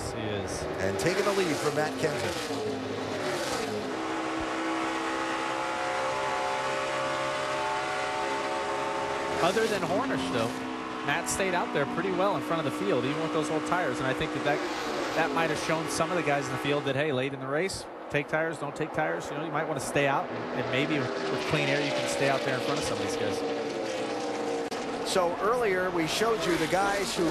Yes, he is. And taking the lead from Matt Kenseth. Other than Hornish, though, Matt stayed out there pretty well in front of the field, even with those old tires. And I think that might have shown some of the guys in the field that, hey, late in the race, take tires, don't take tires. You know, you might want to stay out, and maybe with clean air, you can stay out there in front of some of these guys. So earlier we showed you the guys who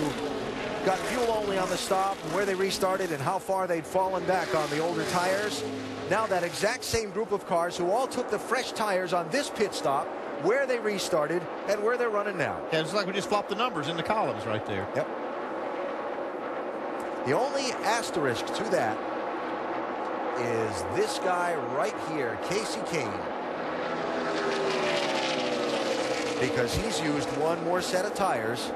got fuel only on the stop, where they restarted, and how far they'd fallen back on the older tires. Now that exact same group of cars who all took the fresh tires on this pit stop, where they restarted and where they're running now. Yeah, it's like we just flopped the numbers in the columns right there. Yep. The only asterisk to that is this guy right here, Kasey Kahne, because he's used one more set of tires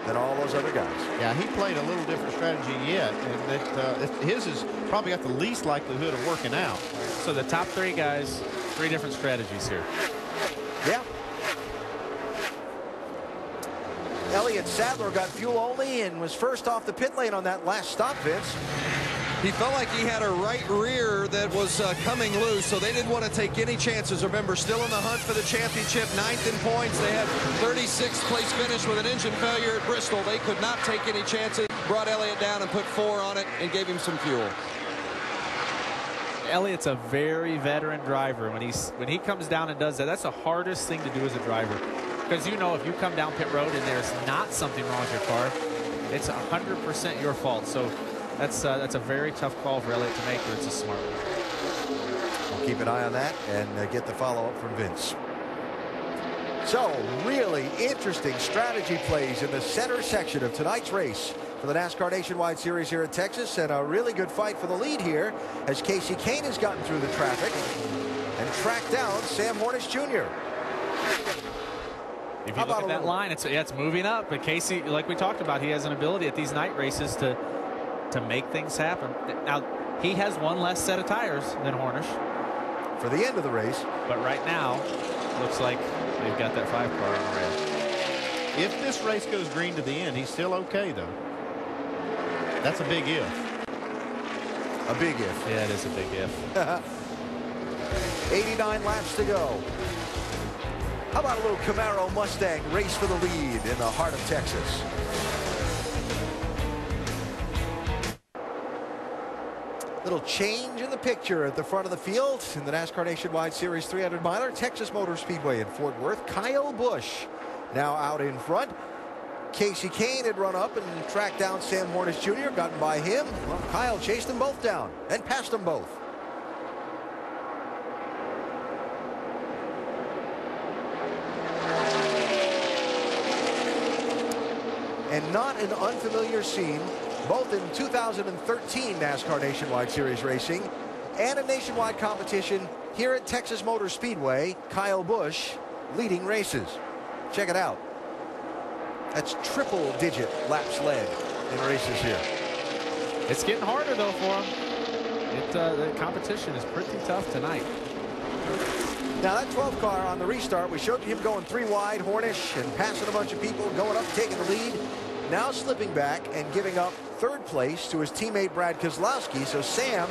than all those other guys. Yeah, he played a little different strategy yet, and that his is probably got the least likelihood of working out. So the top three guys, three different strategies here. Yeah. Elliott Sadler got fuel only and was first off the pit lane on that last stop, Vince. He felt like he had a right rear that was coming loose, so they didn't want to take any chances. Remember, still in the hunt for the championship, 9th in points. They had 36th place finish with an engine failure at Bristol. They could not take any chances. Brought Elliott down and put 4 on it and gave him some fuel. Elliott's a very veteran driver. When he comes down and does that, that's the hardest thing to do as a driver. Because you know if you come down pit road and there's not something wrong with your car, it's 100% your fault. So that's a very tough call for Elliott to make, but it's a smart one. We'll keep an eye on that and get the follow-up from Vince. So really interesting strategy plays in the center section of tonight's race for the NASCAR Nationwide Series here at Texas, and a really good fight for the lead here as Kasey Kahne has gotten through the traffic and tracked down Sam Hornish Jr. If you look at that line, it's moving up. But Kasey, like we talked about, he has an ability at these night races to make things happen. Now, he has one less set of tires than Hornish for the end of the race. But right now, looks like they've got that 5 car on the rail. If this race goes green to the end, he's still okay, though. That's a big if. A big if. Yeah, it is a big if. 89 laps to go. How about a little Camaro Mustang race for the lead in the heart of Texas? Little change in the picture at the front of the field in the NASCAR Nationwide Series 300 miler. Texas Motor Speedway in Fort Worth. Kyle Busch now out in front. Kasey Kahne had run up and tracked down Sam Hornish Jr. Gotten by him. Well, Kyle chased them both down and passed them both. And not an unfamiliar scene, both in 2013 NASCAR Nationwide Series racing and a nationwide competition here at Texas Motor Speedway. Kyle Busch leading races. Check it out. That's triple-digit laps led in races here. It's getting harder, though, for him. The competition is pretty tough tonight. Now, that 12 car on the restart, we showed you him going 3 wide, Hornish, and passing a bunch of people, going up, taking the lead. Now slipping back and giving up 3rd place to his teammate Brad Keselowski. So Sam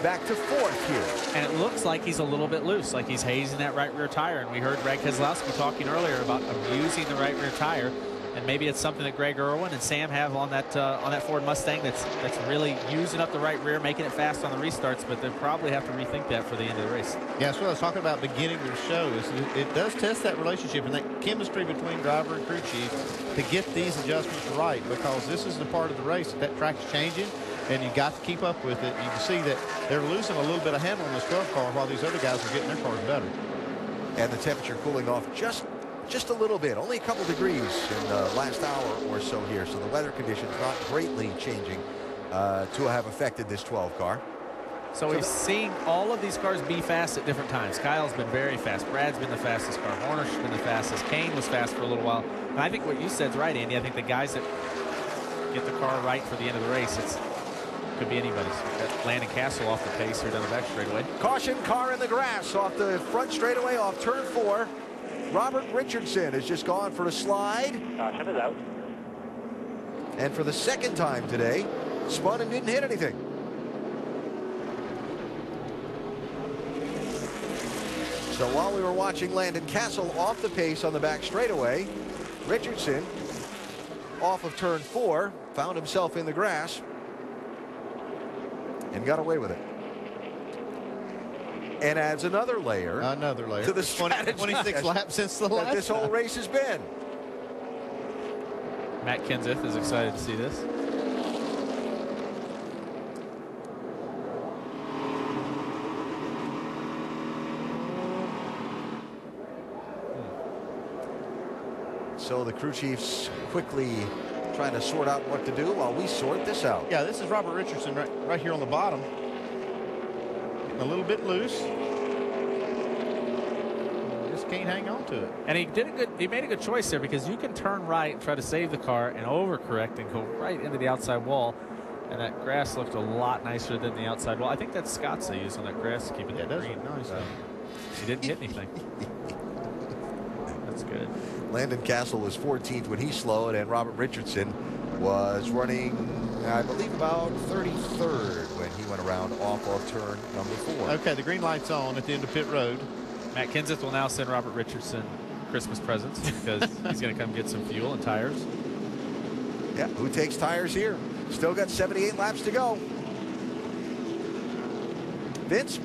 back to 4th here. And it looks like he's a little bit loose, like he's hazing that right rear tire. And we heard Brad Keselowski talking earlier about abusing the right rear tire. And maybe it's something that Greg Irwin and Sam have on that Ford Mustang that's really using up the right rear, making it fast on the restarts. But they'll probably have to rethink that for the end of the race. Yeah, that's what I was talking about beginning of the show. Is it does test that relationship and that chemistry between driver and crew chief to get these adjustments right, because this is the part of the race that track's changing, and you got to keep up with it. You can see that they're losing a little bit of handle on this 12 car while these other guys are getting their cars better. And the temperature cooling off just a little bit, only a couple degrees in the last hour or so here. So the weather conditions not greatly changing to have affected this 12 car. So we've seen all of these cars be fast at different times. Kyle's been very fast. Brad's been the fastest car. Hornish has been the fastest. Kahne was fast for a little while. And I think what you said is right, Andy. I think the guys that get the car right for the end of the race, could be anybody's. Got Landon Castle off the pace here down the back straightaway. Caution, car in the grass off the front straightaway off turn 4. Robert Richardson has just gone for a slide. Caution is out. And for the 2nd time today, spun and didn't hit anything. So while we were watching Landon Castle off the pace on the back straightaway, Richardson off of turn 4 found himself in the grass and got away with it. And adds another layer to the 26 laps since the last that this whole race has been. Matt Kenseth is excited to see this. So the crew chiefs quickly trying to sort out what to do while we sort this out. Yeah, this is Robert Richardson right here on the bottom. Getting a little bit loose. Just can't hang on to it. And he made a good choice there, because you can turn right and try to save the car and overcorrect and go right into the outside wall. And that grass looked a lot nicer than the outside wall. I think that's Scott's they used on that grass to keep it green. Nice. He didn't hit anything. That's good. Landon Castle was 14th when he slowed, and Robert Richardson was running, I believe, about 33rd when he went around off of turn number 4. Okay, the green light's on at the end of pit road. Matt Kenseth will now send Robert Richardson Christmas presents, because he's going to come get some fuel and tires. Yeah, who takes tires here? Still got 78 laps to go. Vince?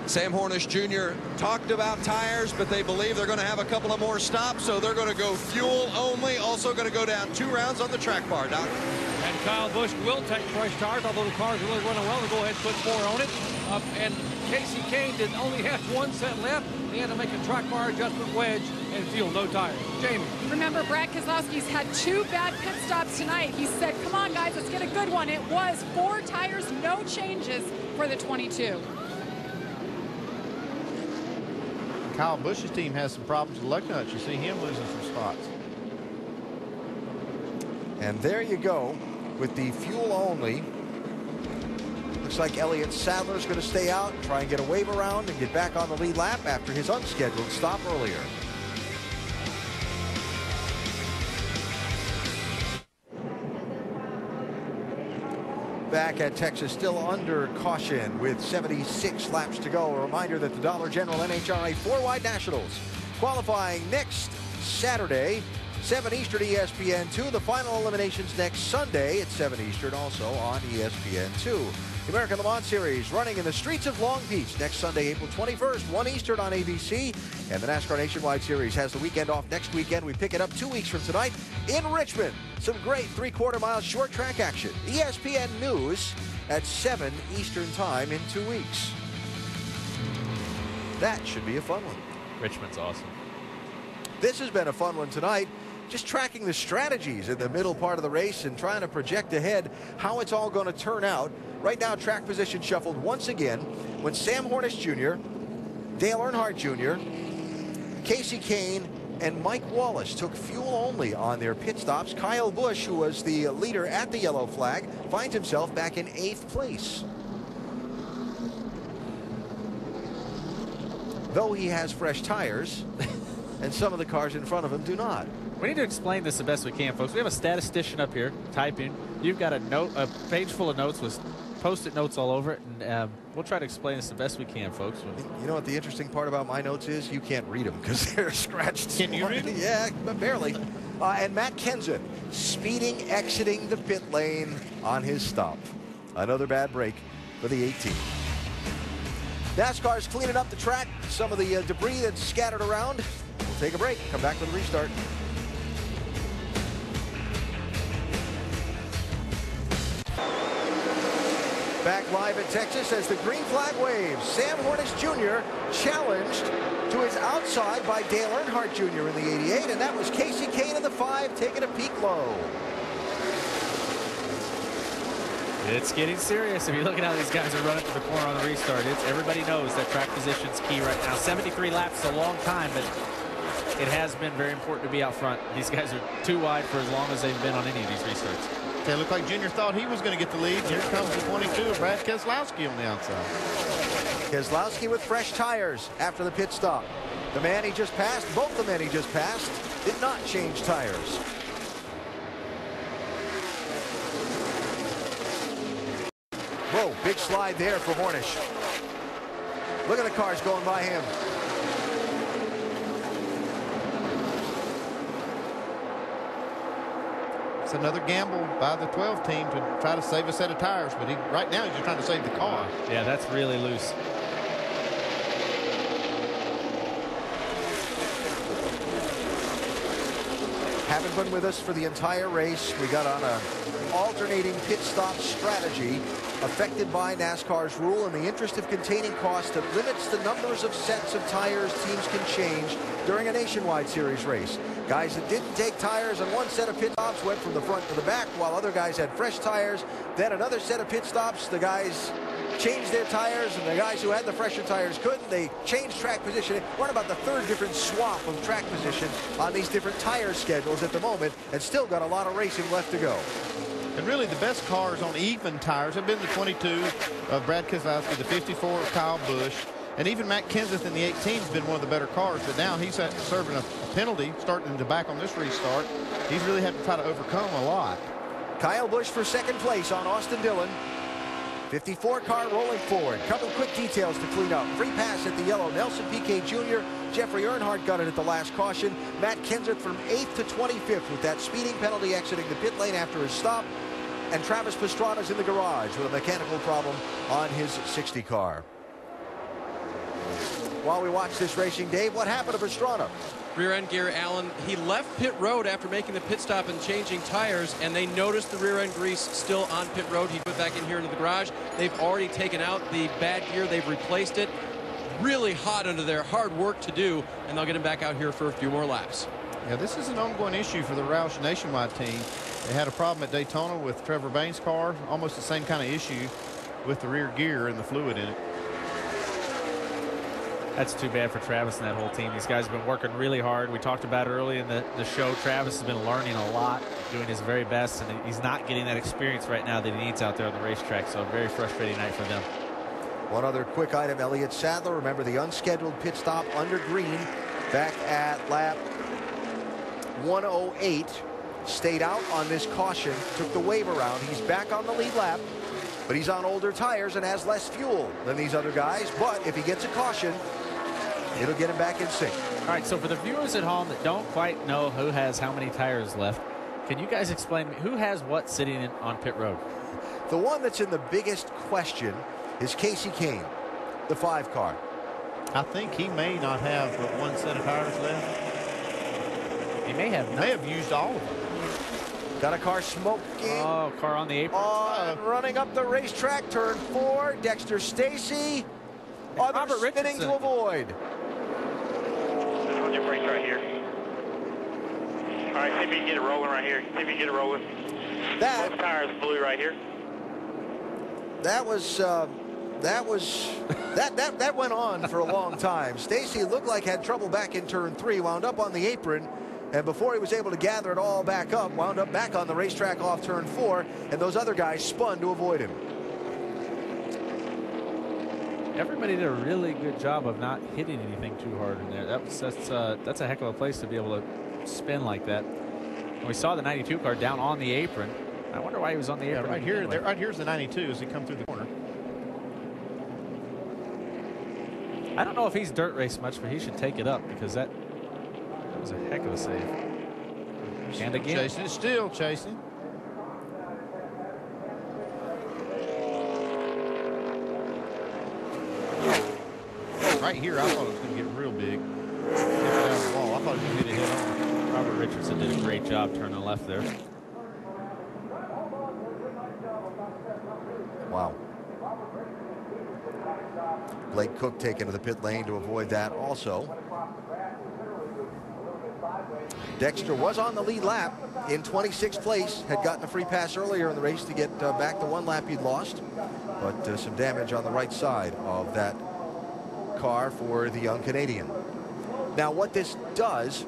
Sam Hornish Jr. talked about tires, but they believe they're going to have a couple of more stops, so they're going to go fuel only. Also going to go down 2 rounds on the track bar, Doc. And Kyle Busch will take fresh tires, although the car's really running well. They'll go ahead and put 4 on it. And Casey Kane did only have 1 set left. He had to make a track bar adjustment wedge and fuel, no tires. Jamie. Remember, Brad Keselowski's had 2 bad pit stops tonight. He said, come on, guys, let's get a good one. It was 4 tires, no changes for the 22. Kyle Busch's team has some problems with lug nuts. You see him losing some spots. And there you go with the fuel only. Looks like Elliott Sadler's going to stay out, try and get a wave around and get back on the lead lap after his unscheduled stop earlier. Back at Texas, still under caution with 76 laps to go. A reminder that the Dollar General NHRA 4-Wide Nationals qualifying next Saturday, 7 Eastern ESPN2. The final eliminations next Sunday at 7 Eastern, also on ESPN2. The American Le Mans Series running in the streets of Long Beach next Sunday, April 21st, 1 Eastern on ABC. And the NASCAR Nationwide Series has the weekend off next weekend. We pick it up 2 weeks from tonight in Richmond. Some great 3/4-mile short track action. ESPN News at 7 Eastern time in 2 weeks. That should be a fun one. Richmond's awesome. This has been a fun one tonight. Just tracking the strategies in the middle part of the race and trying to project ahead how it's all going to turn out. Right now, track position shuffled once again when Sam Hornish Jr., Dale Earnhardt Jr., Casey Kane, and Mike Wallace took fuel only on their pit stops. Kyle Busch, who was the leader at the yellow flag, finds himself back in 8th place. Though he has fresh tires, and some of the cars in front of him do not. We need to explain this the best we can, folks. We have a statistician up here typing. You've got a page full of notes with Post-it notes all over it, and we'll try to explain this the best we can, folks. You know what the interesting part about my notes is? You can't read them because they're scratched. Can you read them? Yeah, but barely. And Matt Kenseth speeding, exiting the pit lane on his stop. Another bad break for the 18. NASCAR's cleaning up the track. Some of the debris that's scattered around. We'll take a break. Come back with a restart. Back live at Texas as the green flag waves. Sam Hornish Jr. challenged to his outside by Dale Earnhardt Jr. in the 88, and that was Casey Kane in the 5 taking a peek low. It's getting serious. If you look at how these guys are running to the corner on the restart, everybody knows that track position's key right now. 73 laps is a long time, but it has been very important to be out front. These guys are too wide for as long as they've been on any of these restarts. Okay, looked like Junior thought he was going to get the lead. Here comes the 22 of Brad Keselowski on the outside. Keselowski with fresh tires after the pit stop. The man he just passed, both the men he just passed, did not change tires. Whoa, big slide there for Hornish. Look at the cars going by him. It's another gamble by the 12 team to try to save a set of tires, but right now he's just trying to save the car. Yeah, that's really loose. Haven't been with us for the entire race. We got on a alternating pit stop strategy affected by NASCAR's rule in the interest of containing costs that limits the numbers of sets of tires teams can change during a nationwide series race. Guys that didn't take tires on one set of pit stops went from the front to the back, while other guys had fresh tires. Then another set of pit stops, the guys changed their tires, and the guys who had the fresher tires couldn't. They changed track position. We're about the third different swap of track position on these different tire schedules at the moment, and still got a lot of racing left to go. And really the best cars on even tires have been the 22 of Brad Keselowski, the 54 of Kyle Busch, and even Matt Kenseth in the 18 has been one of the better cars, but now he's serving a penalty starting in the back on this restart. He's really had to try to overcome a lot. Kyle Busch for second place on Austin Dillon. 54 car rolling forward. Couple quick details to clean up. Free pass at the yellow. Nelson Piquet Jr. Jeffrey Earnhardt got it at the last caution. Matt Kenseth from 8th to 25th with that speeding penalty exiting the pit lane after his stop. And Travis Pastrana's in the garage with a mechanical problem on his 60 car. While we watch this racing, Dave, what happened to Pastrana? Rear end gear, Allen. He left pit road after making the pit stop and changing tires, and they noticed the rear end grease still on pit road. He went back in here into the garage. They've already taken out the bad gear. They've replaced it. Really hot under there. Hard work to do, and they'll get him back out here for a few more laps. Yeah, this is an ongoing issue for the Roush Nationwide team. They had a problem at Daytona with Trevor Bayne's car. Almost the same kind of issue with the rear gear and the fluid in it. That's too bad for Travis and that whole team. These guys have been working really hard. We talked about early in the show. Travis has been learning a lot, doing his very best, and he's not getting that experience right now that he needs out there on the racetrack. So a very frustrating night for them. One other quick item, Elliott Sadler. Remember the unscheduled pit stop under green back at lap 108. Stayed out on this caution, took the wave around. He's back on the lead lap, but he's on older tires and has less fuel than these other guys. But if he gets a caution, it'll get him back in sync. All right, so for the viewers at home that don't quite know who has how many tires left, can you guys explain who has what sitting on pit road? The one that's in the biggest question is Casey Kane, the 5 car. I think he may not have but one set of tires left. He may have used all of them. Got a car smoking. Oh, car on the apron. Running up the racetrack, turn 4. Dexter Stacy. Robert spinning to avoid. Hold your brakes right here. All right, see if you can get it rolling right here. See if you can get it rolling. Both tires blue right here. That went on for a long time. Stacy looked like had trouble back in turn 3, wound up on the apron, and before he was able to gather it all back up, wound up back on the racetrack off turn 4, and those other guys spun to avoid him. Everybody did a really good job of not hitting anything too hard in there. That's a heck of a place to be able to spin like that. And we saw the 92 car down on the apron. I wonder why he was on the apron. Right here, anyway. Right here's the 92 as he come through the corner. I don't know if he's dirt raced much, but he should take it up because that was a heck of a save. And again, still chasing. Right here, I thought it was going to get real big. Down the wall. I thought he was going to get a hit on. Robert Richardson did a great job turning left there. Wow. Blake Cook taken to the pit lane to avoid that also. Dexter was on the lead lap in 26th place, had gotten a free pass earlier in the race to get back the one lap he'd lost, but some damage on the right side of that car for the young Canadian. Now what this does,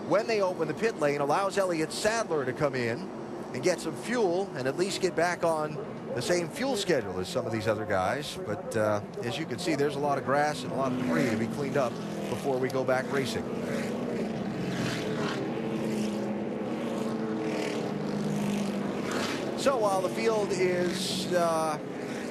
when they open the pit lane, allows Elliott Sadler to come in and get some fuel and at least get back on the same fuel schedule as some of these other guys. But as you can see, there's a lot of grass and a lot of debris to be cleaned up before we go back racing. So while the field is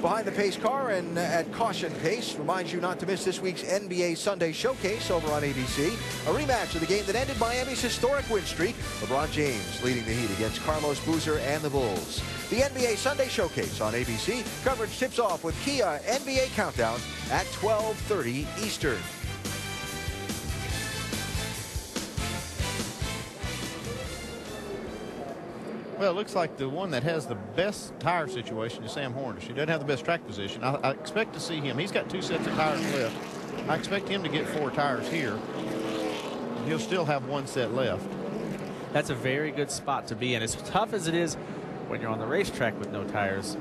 behind the pace car and at caution pace. Reminds you not to miss this week's NBA Sunday Showcase over on ABC. A rematch of the game that ended Miami's historic win streak. LeBron James leading the Heat against Carlos Boozer and the Bulls. The NBA Sunday Showcase on ABC. Coverage tips off with Kia NBA Countdown at 12:30 Eastern. Well, it looks like the one that has the best tire situation is Sam Hornish. He doesn't have the best track position. I expect to see him. He's got 2 sets of tires left. I expect him to get 4 tires here. He'll still have 1 set left. That's a very good spot to be in. As tough as it is when you're on the racetrack with no tires,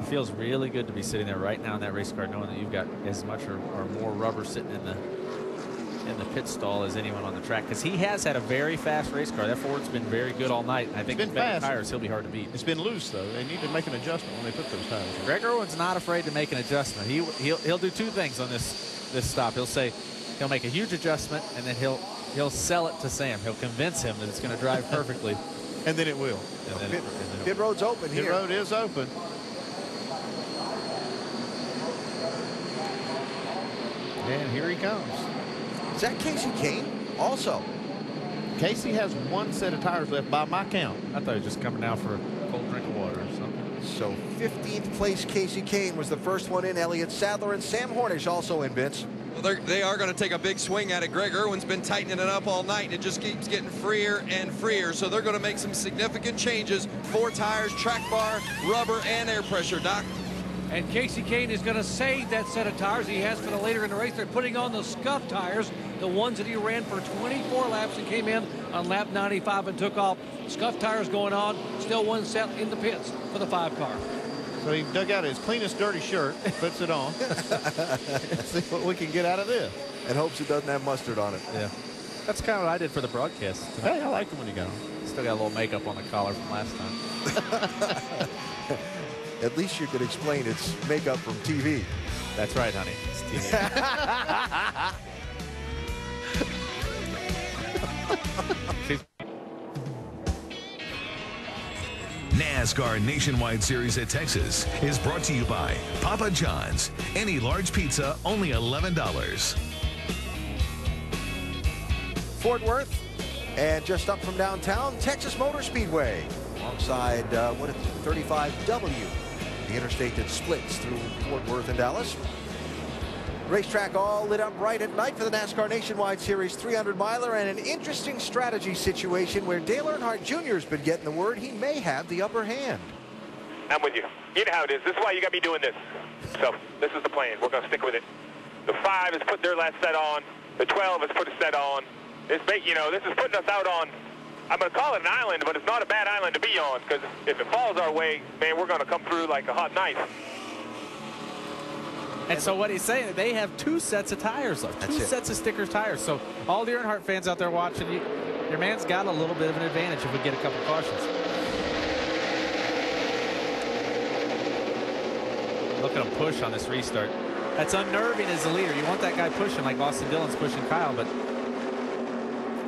it feels really good to be sitting there right now in that race car knowing that you've got as much or more rubber sitting in the pit stall as anyone on the track, because he has had a very fast race car. That Ford's been very good all night. I think with better tires, he'll be hard to beat. It's been loose, though. They need to make an adjustment when they put those tires on. Greg Irwin's not afraid to make an adjustment. He'll do 2 things on this stop. He'll make a huge adjustment, and then he'll sell it to Sam. He'll convince him that it's going to drive perfectly. And then it will. Pit road's open here. Pit road is open. And here he comes. Is that Casey Kane also? Casey has 1 set of tires left by my count. I thought he was just coming down for a cold drink of water or something. So 15th place Casey Kane was the first one in. Elliott Sadler and Sam Hornish also in, Vince. Well, they are going to take a big swing at it. Greg Irwin's been tightening it up all night, and it just keeps getting freer and freer. So they're going to make some significant changes. 4 tires, track bar, rubber, and air pressure, Doc. And Casey Kane is going to save that set of tires he has for the later in the race. They're putting on the scuff tires, the ones that he ran for 24 laps and came in on lap 95 and took off. Scuff tires going on, still 1 set in the pits for the 5 car. So he dug out his cleanest dirty shirt, puts it on. See what we can get out of this. And hopes it doesn't have mustard on it. Yeah. That's kind of what I did for the broadcast tonight. Hey, I liked him when he got on. Still got a little makeup on the collar from last time. At least you could explain it's makeup from TV. That's right, honey. It's TV. NASCAR Nationwide Series at Texas is brought to you by Papa John's. Any large pizza, only $11. Fort Worth, and just up from downtown, Texas Motor Speedway, alongside, 35W, the interstate that splits through Fort Worth and Dallas. Racetrack all lit up bright at night for the NASCAR Nationwide Series 300-miler, and an interesting strategy situation where Dale Earnhardt Jr. has been getting the word he may have the upper hand. I'm with you. You know how it is. This is why you got to be doing this. So this is the plan. We're going to stick with it. The 5 has put their last set on. The 12 has put a set on. This is putting us out on, I'm going to call it an island, but it's not a bad island to be on, because if it falls our way, man, we're going to come through like a hot knife. And so what he's saying, they have 2 sets of tires left, 2 sets of stickers tires. So all the Earnhardt fans out there watching, your man's got a little bit of an advantage if we get a couple cautions. Look at him push on this restart. That's unnerving as a leader. You want that guy pushing like Austin Dillon's pushing Kyle, but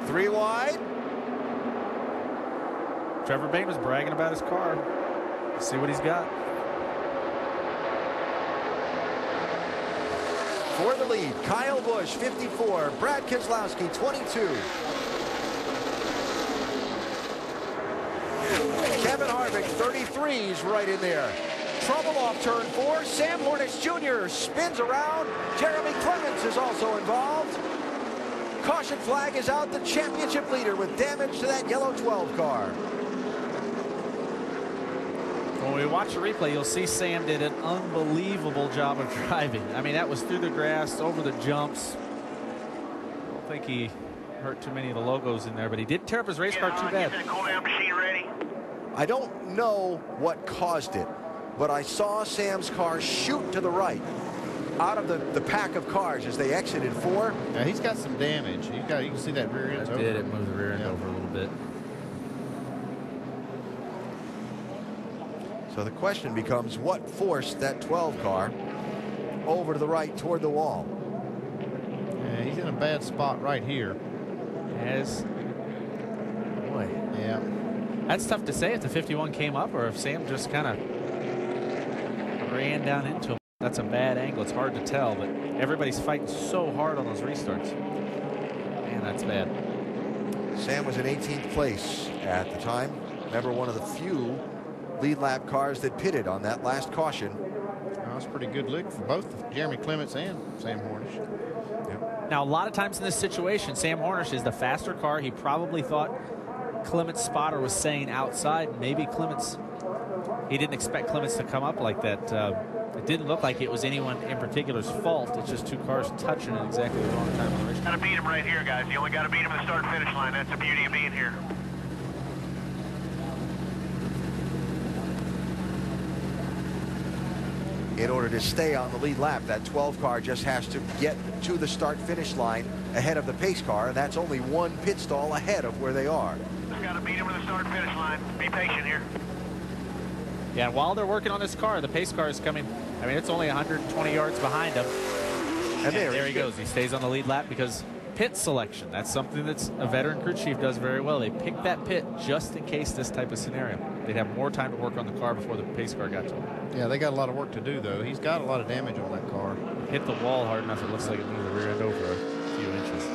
3 wide. Trevor Bayne was bragging about his car. Let's see what he's got. For the lead, Kyle Busch, 54. Brad Keselowski, 22. Kevin Harvick, 33, is right in there. Trouble off turn 4. Sam Hornish Jr. spins around. Jeremy Clements is also involved. Caution flag is out. The championship leader with damage to that yellow 12 car. When we watch the replay, you'll see Sam did an unbelievable job of driving. I mean, that was through the grass, over the jumps. I don't think he hurt too many of the logos in there, but he didn't tear up his race car too bad. I don't know what caused it, but I saw Sam's car shoot to the right out of the pack of cars as they exited 4. Now he's got some damage. You can see that rear end. It moved the rear end over a little bit. So the question becomes, what forced that 12 car over to the right toward the wall? Yeah, he's in a bad spot right here. Boy. Yeah. That's tough to say if the 51 came up or if Sam just kind of ran down into him. That's a bad angle. It's hard to tell, but everybody's fighting so hard on those restarts. Man, that's bad. Sam was in 18th place at the time. Remember, one of the few lead lap cars that pitted on that last caution. That was a pretty good lick for both Jeremy Clements and Sam Hornish. Yep. Now, a lot of times in this situation, Sam Hornish is the faster car. He probably thought Clements' spotter was saying outside. Maybe he didn't expect Clements to come up like that. It didn't look like it was anyone in particular's fault. It's just two cars touching at exactly the wrong time in the race. Got to beat him right here, guys. You only got to beat him at the start-finish line. That's the beauty of being here. In order to stay on the lead lap, that 12 car just has to get to the start-finish line ahead of the pace car, and that's only one pit stall ahead of where they are. Just got to beat him at the start-finish line. Be patient here. Yeah, and while they're working on this car, the pace car is coming. I mean, it's only 120 yards behind him. And there he goes. He stays on the lead lap because pit selection. That's something that's a veteran crew chief does very well. They pick that pit just in case this type of scenario. They'd have more time to work on the car before the pace car got to him. Yeah, they got a lot of work to do, though. He's got a lot of damage on that car. Hit the wall hard enough, it looks like it moved the rear end over a few inches.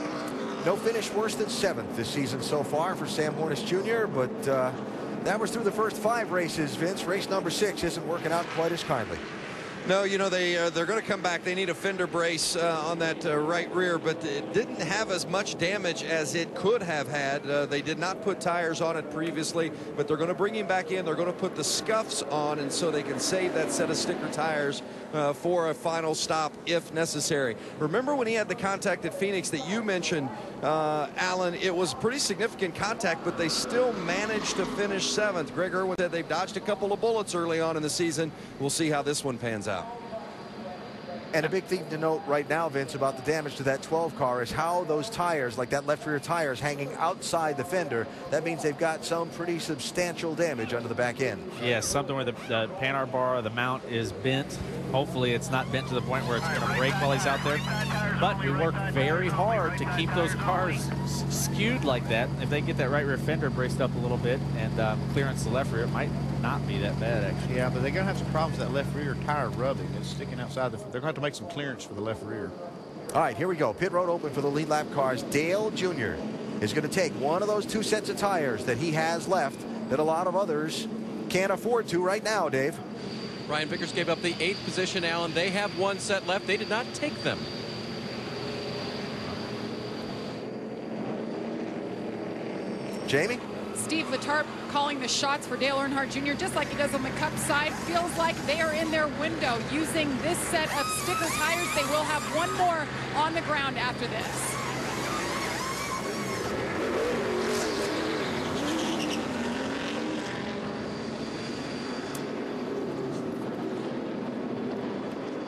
No finish worse than 7th this season so far for Sam Hornish Jr., but that was through the first 5 races, Vince. Race number 6 isn't working out quite as kindly. No, you know, they're going to come back. They need a fender brace on that right rear, but it didn't have as much damage as it could have had. They did not put tires on it previously, but they're going to bring him back in. They're going to put the scuffs on, and so they can save that set of sticker tires for a final stop if necessary. Remember when he had the contact at Phoenix that you mentioned, Alan? It was pretty significant contact, but they still managed to finish 7th. Greg Irwin said they've dodged a couple of bullets early on in the season. We'll see how this one pans out. And a big thing to note right now, Vince, about the damage to that 12 car is how those tires, like that left rear tires hanging outside the fender, that means they've got some pretty substantial damage under the back end. Yeah, something where the Panhard bar, the mount is bent. Hopefully it's not bent to the point where it's going to break while he's out there. But we work very hard to keep those cars skewed like that. If they get that right rear fender braced up a little bit and clearance the left rear, it might not be that bad, actually. Yeah, but they're going to have some problems with that left rear tire rubbing. It's sticking outside. They're going to have to make some clearance for the left rear. All right, here we go. Pit road open for the lead lap cars. Dale Jr. is going to take one of those 2 sets of tires that he has left that a lot of others can't afford to right now, Dave. Ryan Vickers gave up the 8th position, Alan. They have 1 set left. They did not take them. Jamie? Steve Letarte calling the shots for Dale Earnhardt Jr. just like he does on the Cup side. Feels like they are in their window using this set of sticker tires. They will have 1 more on the ground after this.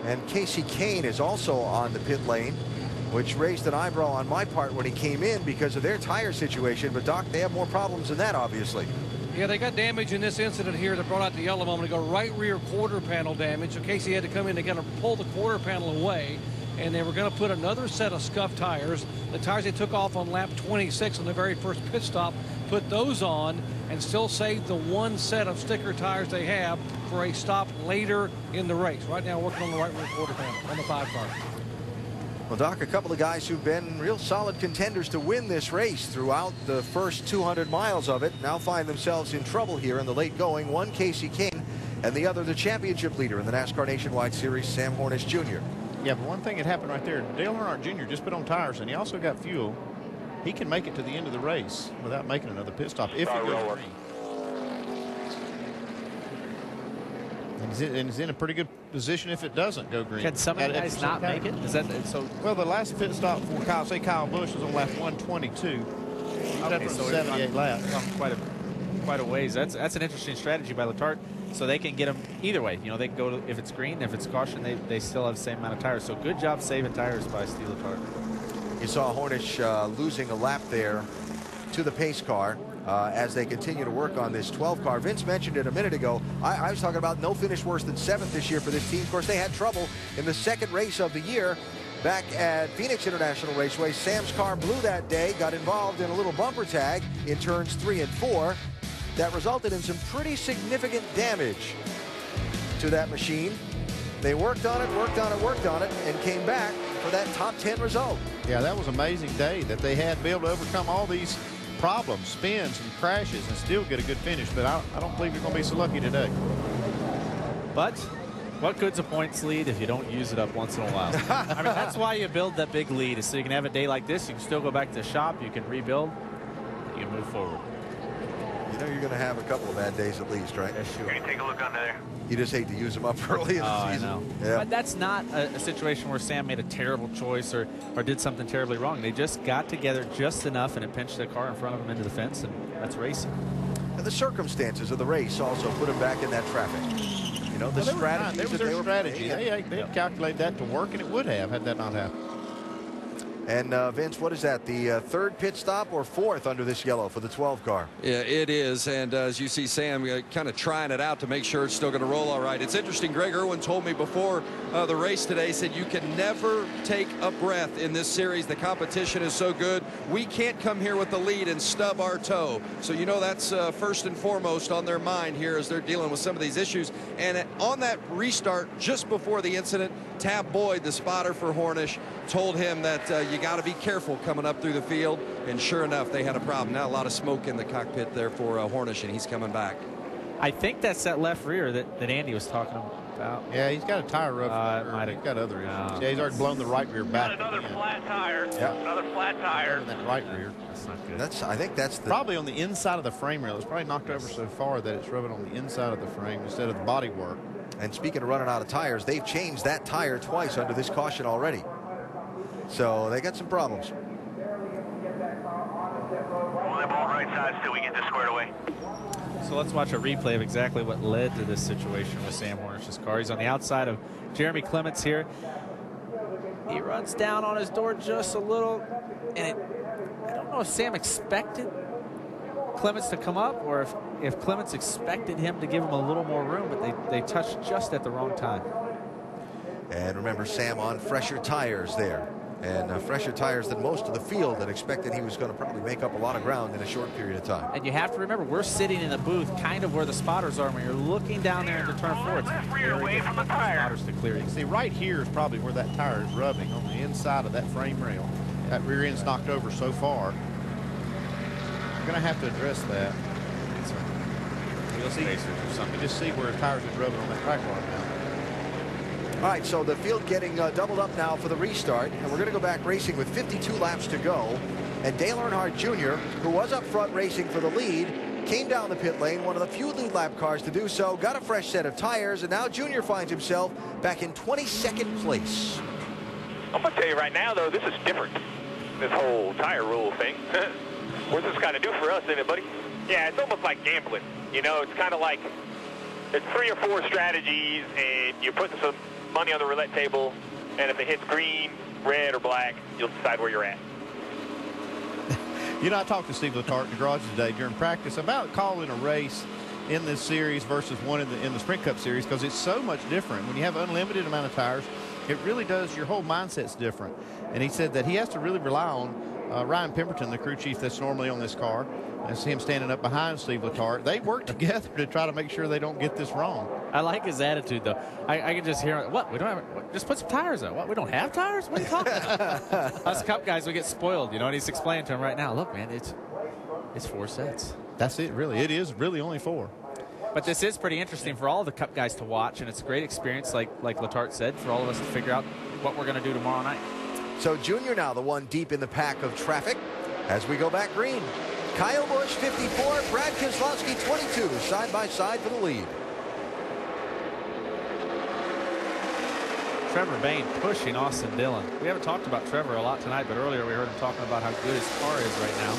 And Casey Kane is also on the pit lane, which raised an eyebrow on my part when he came in because of their tire situation. But, Doc, they have more problems than that, obviously. Yeah, they got damage in this incident here that brought out the yellow moment ago. Right rear quarter panel damage. So Casey had to come in to kind of pull the quarter panel away. And they were going to put another set of scuffed tires. The tires they took off on lap 26 on the very first pit stop, put those on and still saved the 1 set of sticker tires they have for a stop later in the race. Right now working on the right rear quarter panel on the 5 car. Well, Doc, a couple of guys who've been real solid contenders to win this race throughout the first 200 miles of it now find themselves in trouble here in the late going. One, Casey Kane, and the other, the championship leader in the NASCAR Nationwide Series, Sam Hornish Jr. Yeah, but one thing that happened right there, Dale Earnhardt Jr. just put on tires, and he also got fuel. He can make it to the end of the race without making another pit stop if it goes green. And he's in a pretty good position if it doesn't go green. Can some of the guys not make it? Is that so? Well, the last pit stop for Kyle Busch was on lap 122. Okay, so 78 laps. Quite a ways. That's an interesting strategy by Letarte. So they can get them either way. You know, they can go to, if it's green, if it's caution, they still have the same amount of tires. So good job saving tires by Steve Letarte. You saw Hornish losing a lap there to the pace car as they continue to work on this 12 car. Vince mentioned it a minute ago. I was talking about no finish worse than 7th this year for this team. Of course, they had trouble in the 2nd race of the year back at Phoenix International Raceway. Sam's car blew that day, got involved in a little bumper tag in turns 3 and 4. That resulted in some pretty significant damage to that machine. They worked on it, and came back for that top 10 result. Yeah, that was an amazing day that they had to be able to overcome all these problems, spins and crashes, and still get a good finish. But I don't believe you're going to be so lucky today. But what good's a points lead if you don't use it up once in a while? I mean, that's why you build that big lead, is so you can have a day like this. You can still go back to the shop. You can rebuild. You can move forward. You know you're going to have a couple of bad days at least, right? Yes, sure. Can you take a look under there? You just hate to use them up early in the season. I know. Yeah. But that's not a situation where Sam made a terrible choice or did something terribly wrong. They just got together just enough, and it pinched the car in front of them into the fence, and that's racing. And the circumstances of the race also put them back in that traffic. You know, the strategy. That was their strategy. They calculated that to work, and it would have had that not happened. And Vince, what is that? The third pit stop or fourth under this yellow for the 12 car? Yeah, it is. And as you see Sam kind of trying it out to make sure it's still going to roll all right. It's interesting. Greg Irwin told me before the race today, said you can never take a breath in this series. The competition is so good. We can't come here with the lead and stub our toe. So, you know, that's first and foremost on their mind here as they're dealing with some of these issues. And on that restart just before the incident, Tab Boyd, the spotter for Hornish, told him that you got to be careful coming up through the field, and sure enough, they had a problem. Now a lot of smoke in the cockpit there for Hornish, and he's coming back. I think that's that left rear that Andy was talking about. Yeah, he's got a tire rupture. He's got other issues. Yeah, he's already blown the right rear back. Another flat tire. Yeah. Another flat tire. That right rear. That's not good. I think that's the Probably on the inside of the frame rail. It's probably knocked over so far that it's rubbing on the inside of the frame instead of the body work. And speaking of running out of tires, they've changed that tire twice under this caution already. So they got some problems. Hold that ball right side till we get this squared away. So let's watch a replay of exactly what led to this situation with Sam Hornish's car. He's on the outside of Jeremy Clements here. He runs down on his door just a little, and I don't know if Sam expected Clements to come up or if Clements expected him to give him a little more room, but they touched just at the wrong time. And remember, Sam on fresher tires there. And fresher tires than most of the field, and expected he was going to probably make up a lot of ground in a short period of time. And you have to remember, we're sitting in the booth kind of where the spotters are when you're looking down there into turn 4. It's very away from the tire. Spotters to clear you. See, right here is probably where that tire is rubbing, on the inside of that frame rail. That rear end's knocked over so far. You're going to have to address that. Wheel spacers or something. You just see where the tires is rubbing on that track bar now. All right, so the field getting doubled up now for the restart, and we're going to go back racing with 52 laps to go. And Dale Earnhardt Jr., who was up front racing for the lead, came down the pit lane, one of the few lead lap cars to do so, got a fresh set of tires, and now Jr. finds himself back in 22nd place. I'm going to tell you right now, though, this is different, this whole tire rule thing. What's this kind of do for us, isn't it, buddy? Yeah, it's almost like gambling. You know, it's kind of like it's 3 or 4 strategies, and you're putting some money on the roulette table, and if it hits green, red, or black, you'll decide where you're at. You know, I talked to Steve Letarte in the garage today during practice about calling a race in this series versus one in the Sprint Cup series, because it's so much different. When you have unlimited amount of tires, it really does, your whole mindset's different. And he said that he has to really rely on Ryan Pemberton, the crew chief that's normally on this car. That's him standing up behind Steve Letarte. They work together to try to make sure they don't get this wrong. I like his attitude, though. I can just hear, what, we don't have, what, just put some tires on. What, we don't have tires? What are you talking about? Us Cup guys, we get spoiled, you know, and he's explaining to him right now, look, man, it's 4 sets. That's it, really. It is really only 4. But this is pretty interesting for all the Cup guys to watch, and it's a great experience, like Letarte said, for all of us to figure out what we're going to do tomorrow night. So Junior now the one deep in the pack of traffic as we go back green. Kyle Busch 54, Brad Keselowski 22, side by side for the lead. Trevor Bayne pushing Austin Dillon. We haven't talked about Trevor a lot tonight, but earlier we heard him talking about how good his car is right now.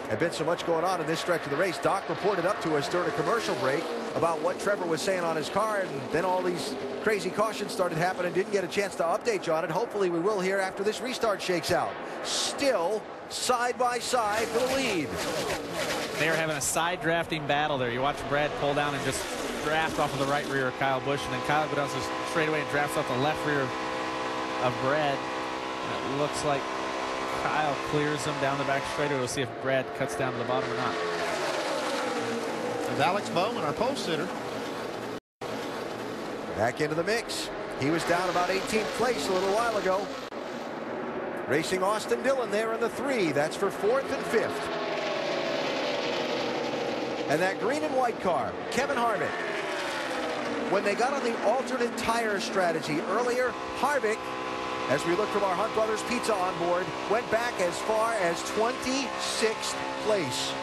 There's been so much going on in this stretch of the race. Doc reported up to us during a commercial break about what Trevor was saying on his car, and then all these crazy cautions started happening. Didn't get a chance to update you on it. Hopefully we will here after this restart shakes out. Still side by side for the lead. They are having a side drafting battle there. You watch Brad pull down and just draft off of the right rear of Kyle Busch, and then Kyle goes down straight away and drafts off the left rear of Brad. And it looks like Kyle clears him down the back straightaway. We'll see if Brad cuts down to the bottom or not. is Alex Bowman, our pole sitter. Back into the mix. He was down about 18th place a little while ago. Racing Austin Dillon there in the 3. That's for 4th and 5th. And that green and white car, Kevin Harvick. When they got on the alternate tire strategy earlier, Harvick, as we look from our Hunt Brothers Pizza on board, went back as far as 26th place.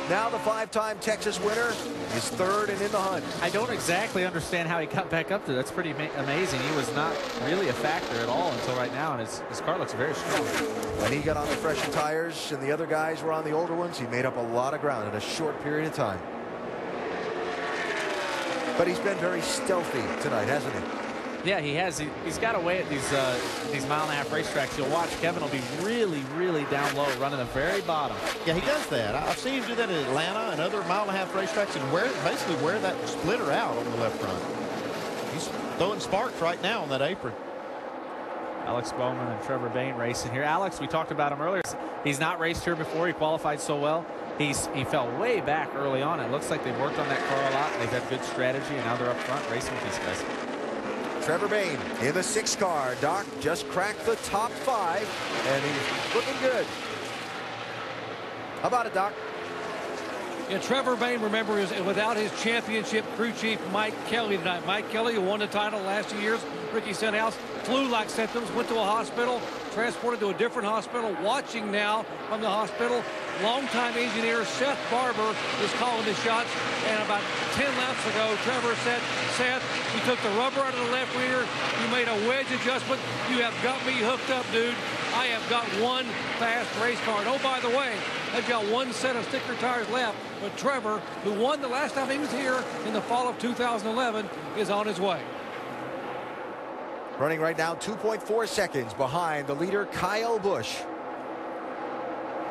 Now the 5-time Texas winner is 3rd and in the hunt. I don't exactly understand how he got back up there. That's pretty amazing. He was not really a factor at all until right now, and his car looks very strong. When he got on the fresher tires and the other guys were on the older ones, he made up a lot of ground in a short period of time. But he's been very stealthy tonight, hasn't he? Yeah, he has. He's got a way at these mile-and-a-half racetracks. You'll watch Kevin will be really, really down low, running the very bottom. Yeah, he does that. I've seen him do that in Atlanta and other mile-and-a-half racetracks, and basically wear that splitter out on the left front. He's throwing sparks right now on that apron. Alex Bowman and Trevor Bayne racing here. Alex, we talked about him earlier. He's not raced here before. He qualified so well. He fell way back early on. It looks like they've worked on that car a lot. They've had good strategy, and now they're up front racing with these guys. Trevor Bayne in the 6 car. Doc just cracked the top 5, and he's looking good. How about it, Doc? Yeah, Trevor Bayne, remember, is without his championship crew chief, Mike Kelly, tonight. Mike Kelly, who won the title last 2 years. Ricky Stenhouse, flu-like symptoms, went to a hospital, transported to a different hospital, watching now from the hospital. Longtime engineer Seth Barber is calling the shots. And about 10 laps ago, Trevor said, Seth, you took the rubber out of the left rear. You made a wedge adjustment. You have got me hooked up, dude. I have got one fast race car. And oh, by the way, I've got one set of sticker tires left. But Trevor, who won the last time he was here in the fall of 2011, is on his way. Running right now 2.4 seconds behind the leader, Kyle Busch.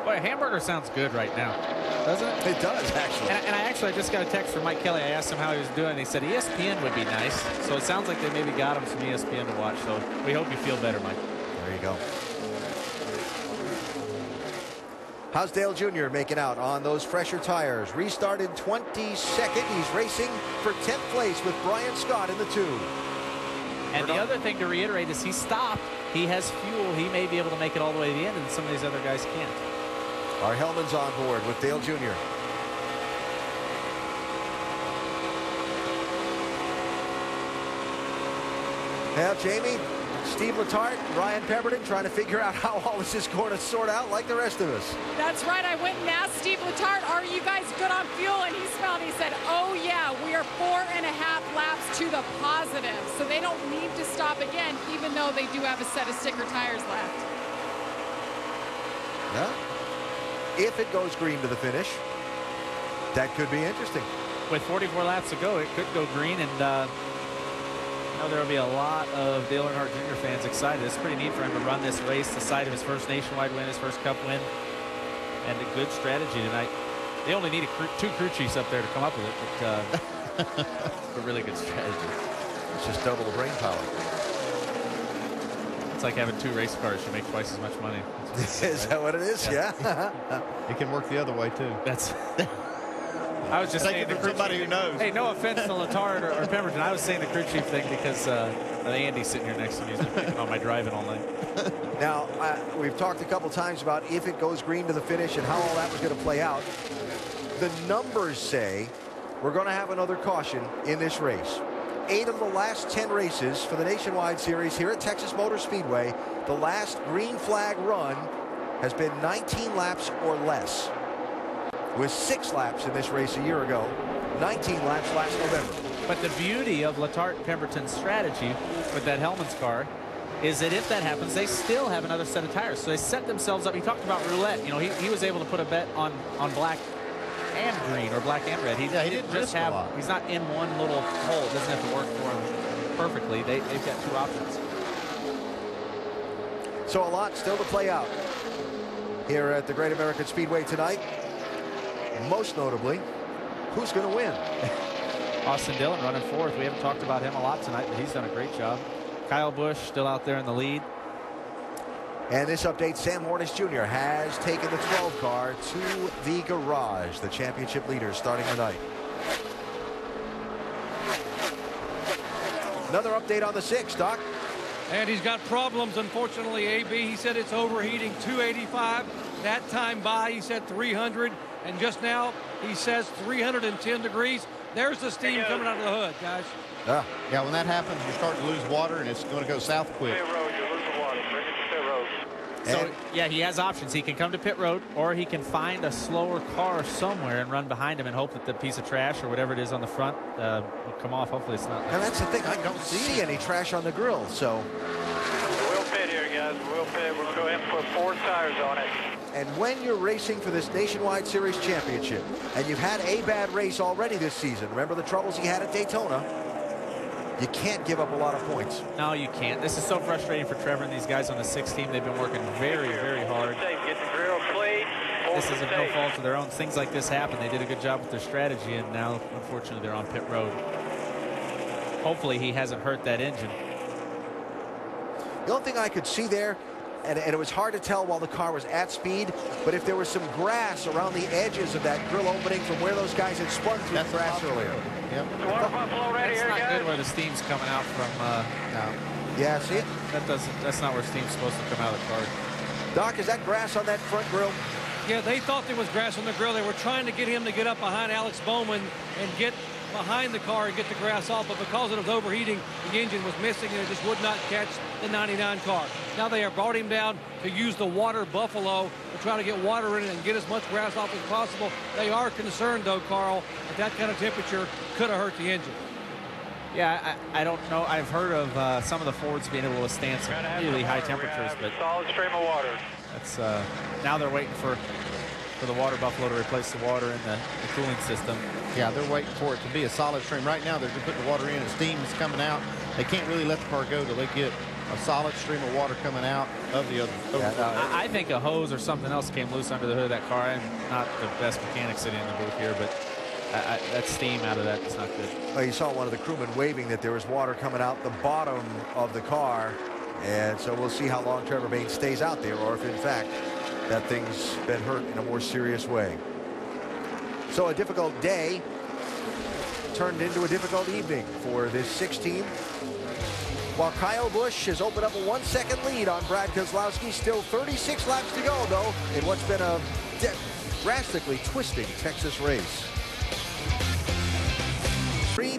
Boy, a hamburger sounds good right now, doesn't it? It does, actually. And I just got a text from Mike Kelly. I asked him how he was doing. He said ESPN would be nice. So it sounds like they maybe got him some ESPN to watch. So we hope you feel better, Mike. There you go. How's Dale Jr. making out on those fresher tires? Restarted 22nd. He's racing for 10th place with Brian Scott in the 2. And the other thing to reiterate is he stopped. He has fuel. He may be able to make it all the way to the end, and some of these other guys can't. Our Hellman's on board with Dale Jr. Now, Jamie, Steve Letarte, Ryan Pemberton trying to figure out how all this is going to sort out like the rest of us. That's right. I went and asked Steve Letarte, are you guys good on fuel? And he smiled. He said, oh, yeah, we are 4.5 laps to the positive. So they don't need to stop again, even though they do have a set of sticker tires left. Yeah. If it goes green to the finish, that could be interesting. With 44 laps to go, it could go green, and I know there will be a lot of Dale Earnhardt Jr. fans excited. It's pretty neat for him to run this race, the site of his first nationwide win, his first Cup win, and a good strategy tonight. They only need 2 crew chiefs up there to come up with it, but a really good strategy. It's just double the brain power. It's like having 2 race cars. You make twice as much money. Is that what it is? Yeah. It can work the other way, too. That's... I was just saying for somebody who knows. Hey, no offense to Letarte or Pemberton. I was saying the crew chief thing because Andy's sitting here next to me. He's been picking on my driving all night. Now, we've talked a couple times about if it goes green to the finish and how all that was going to play out. The numbers say we're going to have another caution in this race. 8 of the last 10 races for the Nationwide Series here at Texas Motor Speedway, the last green flag run has been 19 laps or less. With 6 laps in this race a year ago, 19 laps last November. But the beauty of Letarte Pemberton's strategy with that Hellman's car is that if that happens, they still have another set of tires. So they set themselves up. He talked about roulette. You know, he was able to put a bet on black and green or black and red. He didn't just have, he's not in one little hole. It doesn't have to work for him perfectly. They've got 2 options. So a lot still to play out here at the Great American Speedway tonight. Most notably, who's going to win? Austin Dillon running 4th. We haven't talked about him a lot tonight, but he's done a great job. Kyle Busch still out there in the lead. And this update, Sam Hornish Jr. has taken the 12 car to the garage. The championship leader starting tonight. Another update on the 6, Doc. And he's got problems, unfortunately, AB. He said it's overheating 285. That time by, he said 300. And just now, he says 310 degrees. There's the steam coming out of the hood, guys. Yeah, when that happens, you start to lose water, and it's going to go south quick. Pit road, you're losing water. Bring it to pit road. So, yeah, he has options. He can come to pit road, or he can find a slower car somewhere and run behind him and hope that the piece of trash or whatever it is on the front will come off. Hopefully it's not. And that's the thing. I don't see any trash on the grill, so. We'll pit here, guys. We'll pit. We'll go ahead and put 4 tires on it. And when you're racing for this Nationwide Series championship, and you've had a bad race already this season, remember the troubles he had at Daytona, you can't give up a lot of points. No, you can't. This is so frustrating for Trevor and these guys on the 6 team. They've been working very, very hard. Get the grill clean. This is no fault of their own. Things like this happen. They did a good job with their strategy, and now, unfortunately, they're on pit road. Hopefully, he hasn't hurt that engine. The only thing I could see there, and it was hard to tell while the car was at speed, but if there was some grass around the edges of that grill opening from where those guys had spun through the grass earlier. Yep. Water pump flow ready That's here, not guys. good where the steam's coming out from. Yeah, see it? That's not where steam's supposed to come out of the car. Doc, is that grass on that front grill? Yeah, they thought there was grass on the grill. They were trying to get him to get up behind Alex Bowman and get behind the car and get the grass off, but because it was overheating, the engine was missing and it just would not catch the 99 car. Now they have brought him down to use the water buffalo to try to get water in it and get as much grass off as possible. They are concerned, though, Carl, that kind of temperature could have hurt the engine. Yeah, I don't know. I've heard of some of the Fords being able to withstand some really high temperatures, but solid stream of water. that's now they're waiting for the water buffalo to replace the water in the cooling system. Yeah, they're waiting for it to be a solid stream. Right now, they're just putting the water in and steam is coming out. They can't really let the car go till they get a solid stream of water coming out of the other. I think a hose or something else came loose under the hood of that car. I'm not the best mechanic sitting in the booth here, but that steam out of that is not good. Well, you saw one of the crewmen waving that there was water coming out the bottom of the car, and so we'll see how long Trevor Bayne stays out there, or if in fact that thing's been hurt in a more serious way. So a difficult day turned into a difficult evening for this 6 team. While Kyle Busch has opened up a 1-second lead on Brad Keselowski, still 36 laps to go, though, in what's been a drastically twisting Texas race.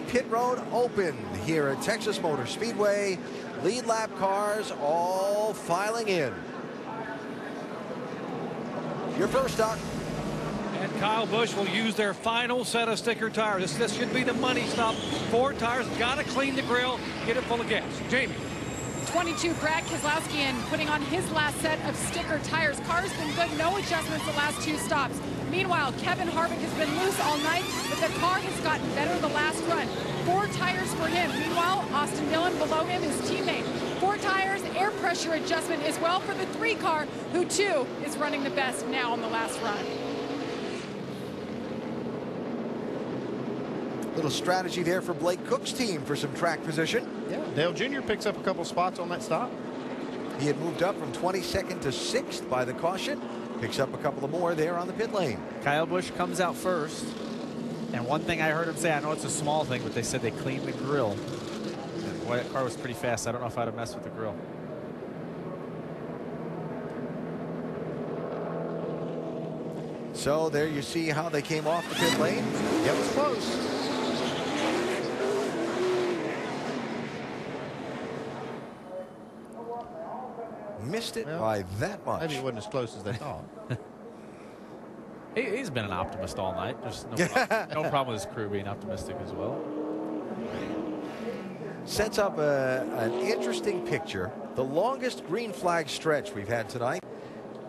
Pit road open here at Texas Motor Speedway. Lead lap cars all filing in. Your first, Doc. And Kyle Busch will use their final set of sticker tires. This should be the money stop. 4 tires, got to clean the grill, get it full of gas. Jamie. 22, Brad Keselowski, and putting on his last set of sticker tires. Car's been good, no adjustments the last 2 stops. Meanwhile, Kevin Harvick has been loose all night, but the car has gotten better the last run. 4 tires for him. Meanwhile, Austin Dillon below him, his teammate. 4 tires, air pressure adjustment as well for the 3 car, who too is running the best now on the last run. Little strategy there for Blake Cook's team for some track position. Yeah, Dale Jr. picks up a couple spots on that stop. He had moved up from 22nd to 6th by the caution. Picks up a couple of more there on the pit lane. Kyle Busch comes out first. And one thing I heard him say, I know it's a small thing, but they said they cleaned the grill. And boy, that car was pretty fast. I don't know if I'd have messed with the grill. So there you see how they came off the pit lane. It was close. Missed it by that much. Maybe it wasn't as close as they thought. He's been an optimist all night. There's no problem with his crew being optimistic as well. Sets up an interesting picture. The longest green flag stretch we've had tonight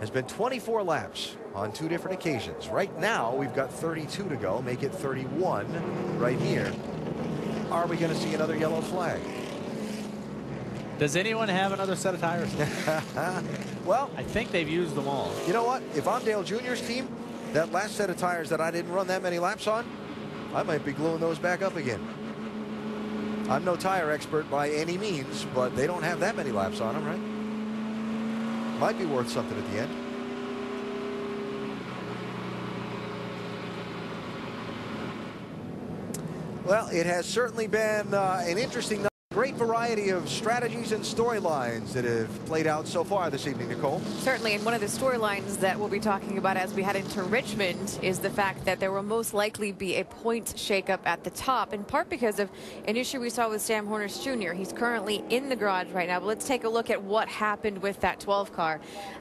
has been 24 laps on 2 different occasions. Right now, we've got 32 to go. Make it 31 right here. Are we going to see another yellow flag? Does anyone have another set of tires? Well, I think they've used them all. You know what? If I'm Dale Jr.'s team, that last set of tires that I didn't run that many laps on, I might be gluing those back up again. I'm no tire expert by any means, but they don't have that many laps on them, right? Might be worth something at the end. Well, it has certainly been an interesting night. Great variety of strategies and storylines that have played out so far this evening, Nicole. Certainly, and one of the storylines that we'll be talking about as we head into Richmond is the fact that there will most likely be a points shakeup at the top, in part because of an issue we saw with Sam Hornish Jr. He's currently in the garage right now, but let's take a look at what happened with that 12 car.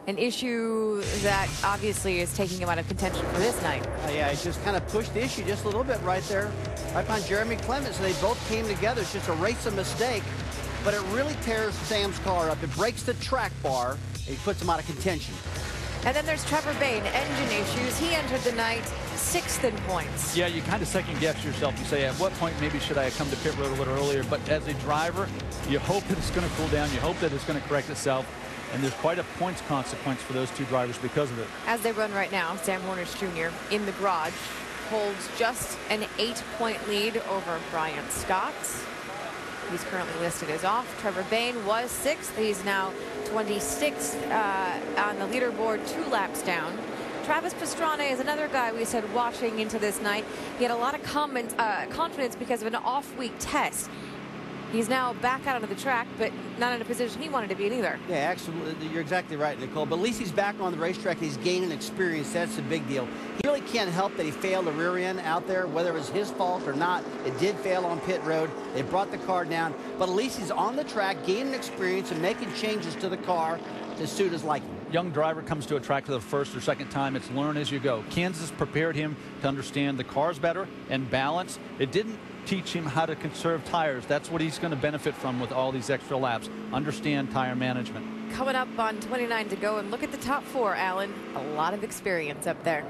An issue that obviously is taking him out of contention for this night. Yeah, he just kind of pushed the issue just a little bit right there, right behind Jeremy Clements, and they both came together. It's just a race of mistake, but it really tears Sam's car up. It breaks the track bar. It puts him out of contention. And then there's Trevor Bayne, engine issues. He entered the night 6th in points. Yeah, you kind of second guess yourself. You say, at what point maybe should I have come to pit road a little earlier? But as a driver, you hope that it's going to cool down. You hope that it's going to correct itself. And there's quite a points consequence for those two drivers because of it. As they run right now, Sam Hornish Jr. in the garage holds just an 8-point lead over Brian Scott. He's currently listed as off. Trevor Bayne was 6th. He's now 26th on the leaderboard, 2 laps down. Travis Pastrana is another guy we said watching into this night. He had a lot of confidence because of an off-week test. He's now back out onto the track, but not in a position he wanted to be in either. Yeah, actually, you're exactly right, Nicole. But at least he's back on the racetrack. He's gaining experience. That's a big deal. He really can't help that he failed the rear end out there, whether it was his fault or not. It did fail on pit road. They brought the car down. But at least he's on the track, gaining experience and making changes to the car to suit his liking. Young driver comes to a track for the first or second time. It's learn as you go. Kansas prepared him to understand the cars better and balance. It didn't teach him how to conserve tires. That's what he's going to benefit from with all these extra laps. Understand tire management. Coming up on 29 to go, and look at the top 4, Alan. A lot of experience up there.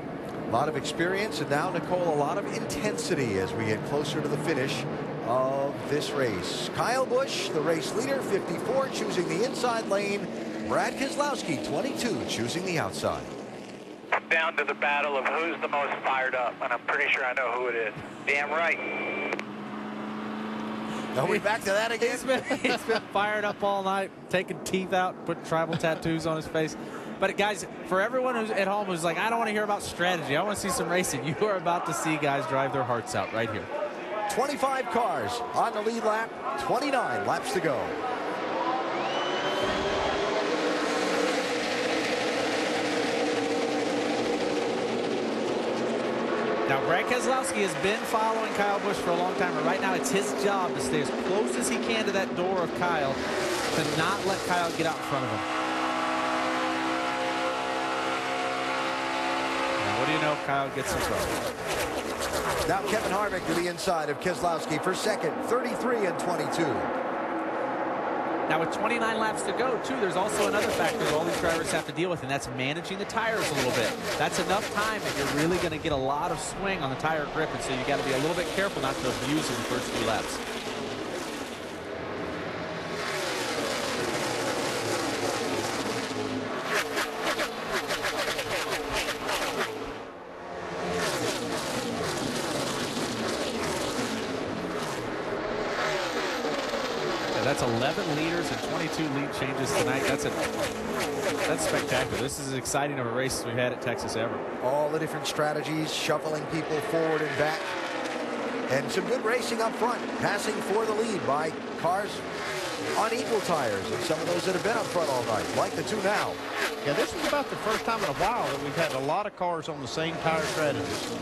A lot of experience, and now, Nicole, a lot of intensity as we get closer to the finish of this race. Kyle Busch, the race leader, 54, choosing the inside lane. Brad Keselowski, 22, choosing the outside. Down to the battle of who's the most fired up, and I'm pretty sure I know who it is. Damn right. Are we back to that again? He's been fired up all night, taking teeth out, putting tribal tattoos on his face. But guys, for everyone who's at home who's like, I don't want to hear about strategy, I want to see some racing, you are about to see guys drive their hearts out right here. 25 cars on the lead lap, 29 laps to go. Now, Brad Keselowski has been following Kyle Busch for a long time, but right now it's his job to stay as close as he can to that door of Kyle, to not let Kyle get out in front of him. Now, what do you know? Kyle gets in trouble. Now Kevin Harvick to the inside of Keselowski for second, 33 and 22. Now, with 29 laps to go, too, there's also another factor that all these drivers have to deal with, and that's managing the tires a little bit. That's enough time if you're really going to get a lot of swing on the tire grip, and so you got to be a little bit careful not to abuse in the first few laps. That's 11 leaders and 22 lead changes tonight. That's spectacular. This is as exciting of a race as we've had at Texas ever. All the different strategies, shuffling people forward and back. And some good racing up front, passing for the lead by cars on equal tires, and some of those that have been up front all night, like the 2 now. Yeah, this is about the first time in a while that we've had a lot of cars on the same tire strategies.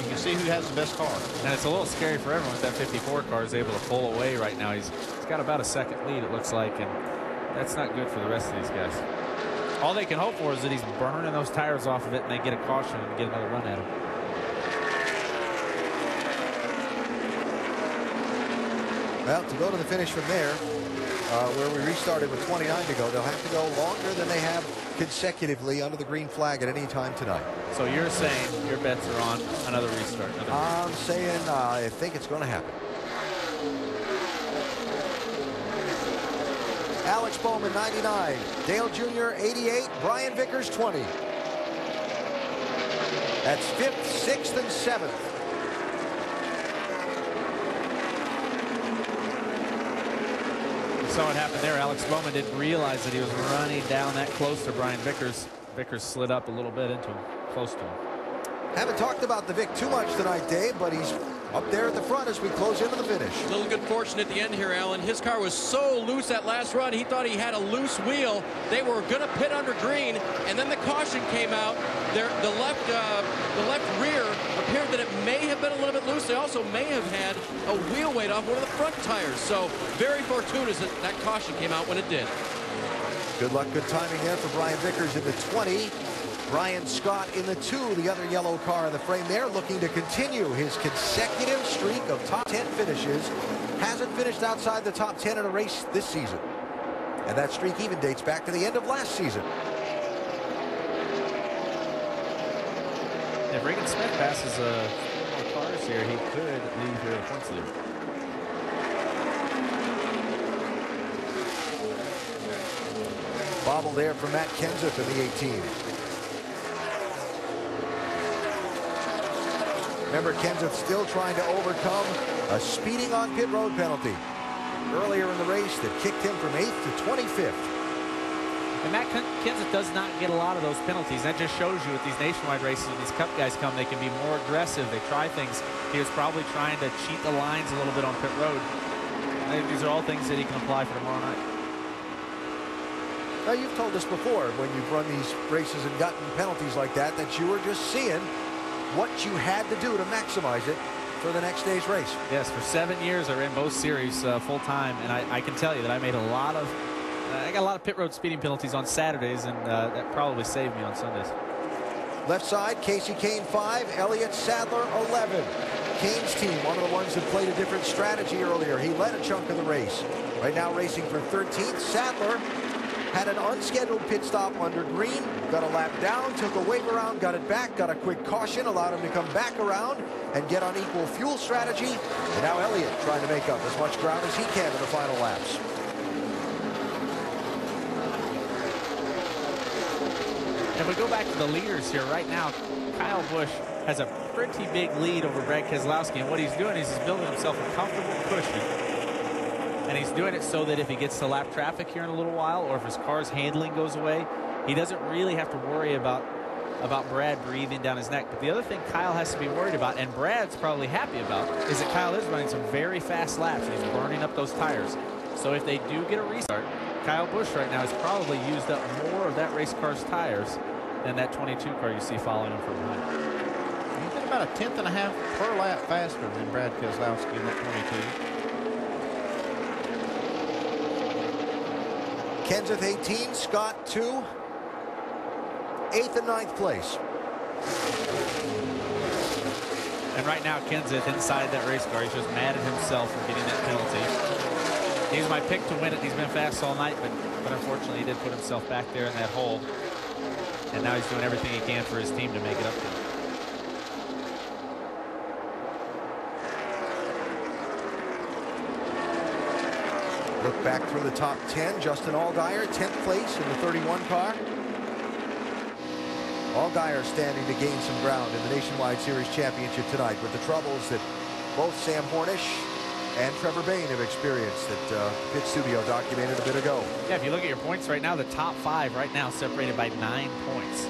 You can see who has the best car. And it's a little scary for everyone. That 54 car is able to pull away right now. He's got about a second lead, it looks like, and that's not good for the rest of these guys. All they can hope for is that he's burning those tires off of it and they get a caution and get another run at him. Well, to go to the finish from there, where we restarted with 29 to go, they'll have to go longer than they have consecutively under the green flag at any time tonight. So you're saying your bets are on another restart? I'm saying I think it's going to happen. Alex Bowman, 99. Dale Jr., 88. Brian Vickers, 20. That's 5th, 6th, and 7th. Saw what happened there. Alex Bowman didn't realize that he was running down that close to Brian Vickers. Vickers slid up a little bit into him, close to him. Haven't talked about the Vic too much tonight, Dave, but he's up there at the front as we close into the finish. A little good fortune at the end here, Alan. His car was so loose that last run, he thought he had a loose wheel. They were going to pit under green, and then the caution came out. The left rear appeared that it may have been a little bit loose. They also may have had a wheel weight off one of the front tires. So very fortuitous that that caution came out when it did. Good luck, good timing there for Brian Vickers in the 20. Brian Scott in the 2, the other yellow car in the frame there, looking to continue his consecutive streak of top 10 finishes. Hasn't finished outside the top 10 in a race this season. And that streak even dates back to the end of last season. If Regan Smith passes more cars here, he could leave here a points leader. Bobble there from Matt Kenseth in the 18. Remember, Kenseth still trying to overcome a speeding on pit road penalty earlier in the race that kicked him from 8th to 25th. And Matt Kenseth does not get a lot of those penalties. That just shows you with these nationwide races, when these Cup guys come, they can be more aggressive. They try things. He was probably trying to cheat the lines a little bit on pit road. I think these are all things that he can apply for tomorrow night. Now, you've told us before when you've run these races and gotten penalties like that, that you were just seeing what you had to do to maximize it for the next day's race. Yes, for 7 years I ran both series full time, and I can tell you that I made a lot of I got a lot of pit road speeding penalties on Saturdays, and that probably saved me on Sundays. Left side, Casey Kane 5, Elliott Sadler 11. Kane's team, one of the ones that played a different strategy earlier. He led a chunk of the race. Right now racing for 13th. Sadler had an unscheduled pit stop under green, got a lap down, took a wave around, got it back, got a quick caution, allowed him to come back around and get on equal fuel strategy. And now Elliott trying to make up as much ground as he can in the final laps. If we go back to the leaders here right now, Kyle Busch has a pretty big lead over Brad Keselowski, and what he's doing is he's building himself a comfortable cushion, and he's doing it so that if he gets to lap traffic here in a little while, or if his car's handling goes away, he doesn't really have to worry about Brad breathing down his neck. But the other thing Kyle has to be worried about, and Brad's probably happy about, is that Kyle is running some very fast laps, and he's burning up those tires. So if they do get a restart, Kyle Busch right now has probably used up more of that race car's tires than that 22 car you see following him from behind. He's been about a 1/10.5 per lap faster than Brad Keselowski in that 22. Kenseth 18, Scott 2, 8th and 9th place. And right now Kenseth inside that race car, he's just mad at himself for getting that penalty. He's my pick to win it. He's been fast all night, but unfortunately he did put himself back there in that hole. And now he's doing everything he can for his team to make it up to him. Look back through the top 10. Justin Allgaier, 10th place in the 31 car. Allgaier standing to gain some ground in the Nationwide Series Championship tonight with the troubles that both Sam Hornish and Trevor Bayne have experienced that Pit Studio documented a bit ago. Yeah, if you look at your points right now, the top 5 right now separated by 9 points.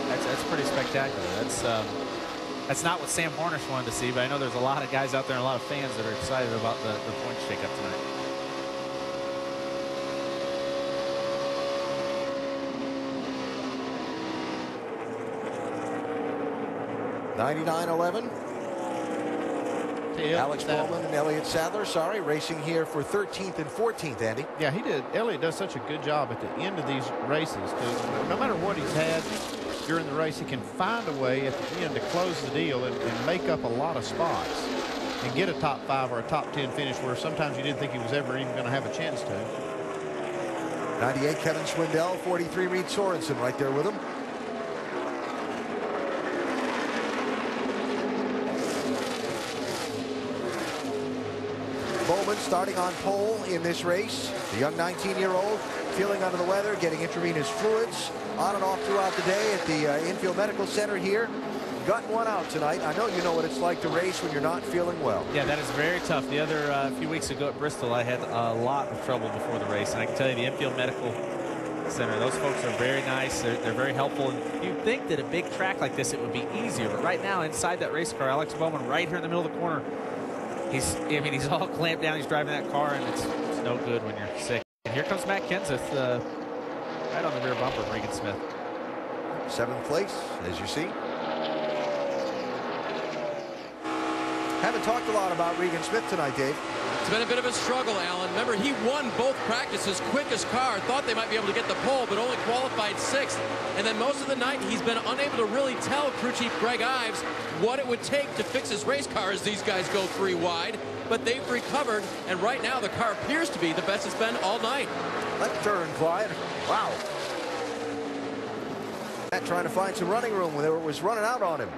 That's pretty spectacular. That's not what Sam Hornish wanted to see, but I know there's a lot of guys out there and a lot of fans that are excited about the point shakeup tonight. (99.11). Alex Bowman and Elliott Sadler, racing here for 13th and 14th, Andy. Yeah, he did. Elliott does such a good job at the end of these races. No matter what he's had during the race, he can find a way at the end to close the deal and make up a lot of spots and get a top 5 or a top 10 finish where sometimes you didn't think he was ever even going to have a chance to. 98, Kevin Swindell. 43, Reed Sorensen right there with him. Bowman starting on pole in this race. The young 19-year-old feeling under the weather, getting intravenous fluids on and off throughout the day at the Infield Medical Center here. Gotten one out tonight. I know you know what it's like to race when you're not feeling well. Yeah, that is very tough. The other few weeks ago at Bristol, I had a lot of trouble before the race, and I can tell you the Infield Medical Center. Those folks are very nice. They're very helpful. And you'd think that a big track like this, it would be easier. But right now, inside that race car, Alex Bowman right here in the middle of the corner, he's all clamped down. He's driving that car, and it's no good when you're sick. And here comes Matt Kenseth, right on the rear bumper of Regan Smith. 7th place, as you see. Haven't talked a lot about Regan Smith tonight, Dave. It's been a bit of a struggle, Alan. Remember, he won both practices, quickest car, thought they might be able to get the pole, but only qualified 6th. And then most of the night, he's been unable to really tell crew chief Greg Ives what it would take to fix his race car as these guys go 3 wide. But they've recovered, and right now the car appears to be the best it's been all night. Left turn, Clyde. Wow. Matt trying to find some running room when it was running out on him.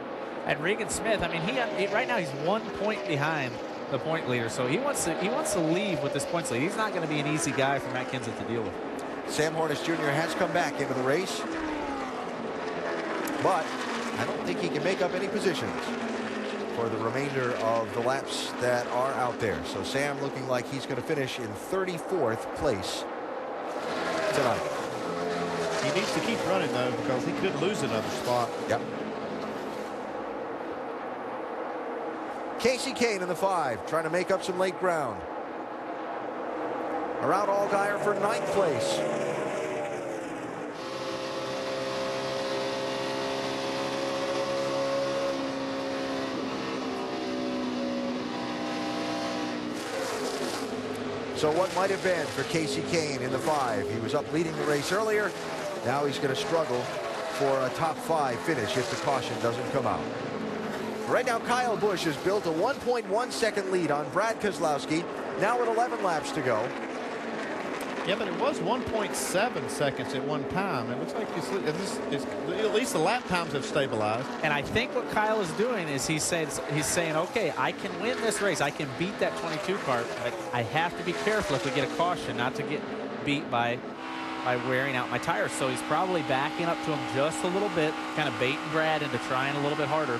And Regan Smith, I mean, he right now he's 1 point behind the point leader, so he wants to leave with this points lead. He's not going to be an easy guy for Matt Kenseth to deal with. Sam Hornish Jr. has come back into the race, but I don't think he can make up any positions for the remainder of the laps that are out there. So Sam looking like he's going to finish in 34th place tonight. He needs to keep running, though, because he could lose another spot. Yep. Casey Kane in the 5, trying to make up some late ground. Around Allgaier for 9th place. So what might have been for Casey Kane in the 5? He was up leading the race earlier. Now he's going to struggle for a top 5 finish if the caution doesn't come out. Right now, Kyle Busch has built a 1.1 second lead on Brad Keselowski, now with 11 laps to go. Yeah, but it was 1.7 seconds at one time. It looks like at least the lap times have stabilized. And I think what Kyle is doing is he's saying, okay, I can win this race. I can beat that 22 car, but I have to be careful if we get a caution not to get beat by wearing out my tires. So he's probably backing up to him just a little bit, kind of baiting Brad into trying a little bit harder.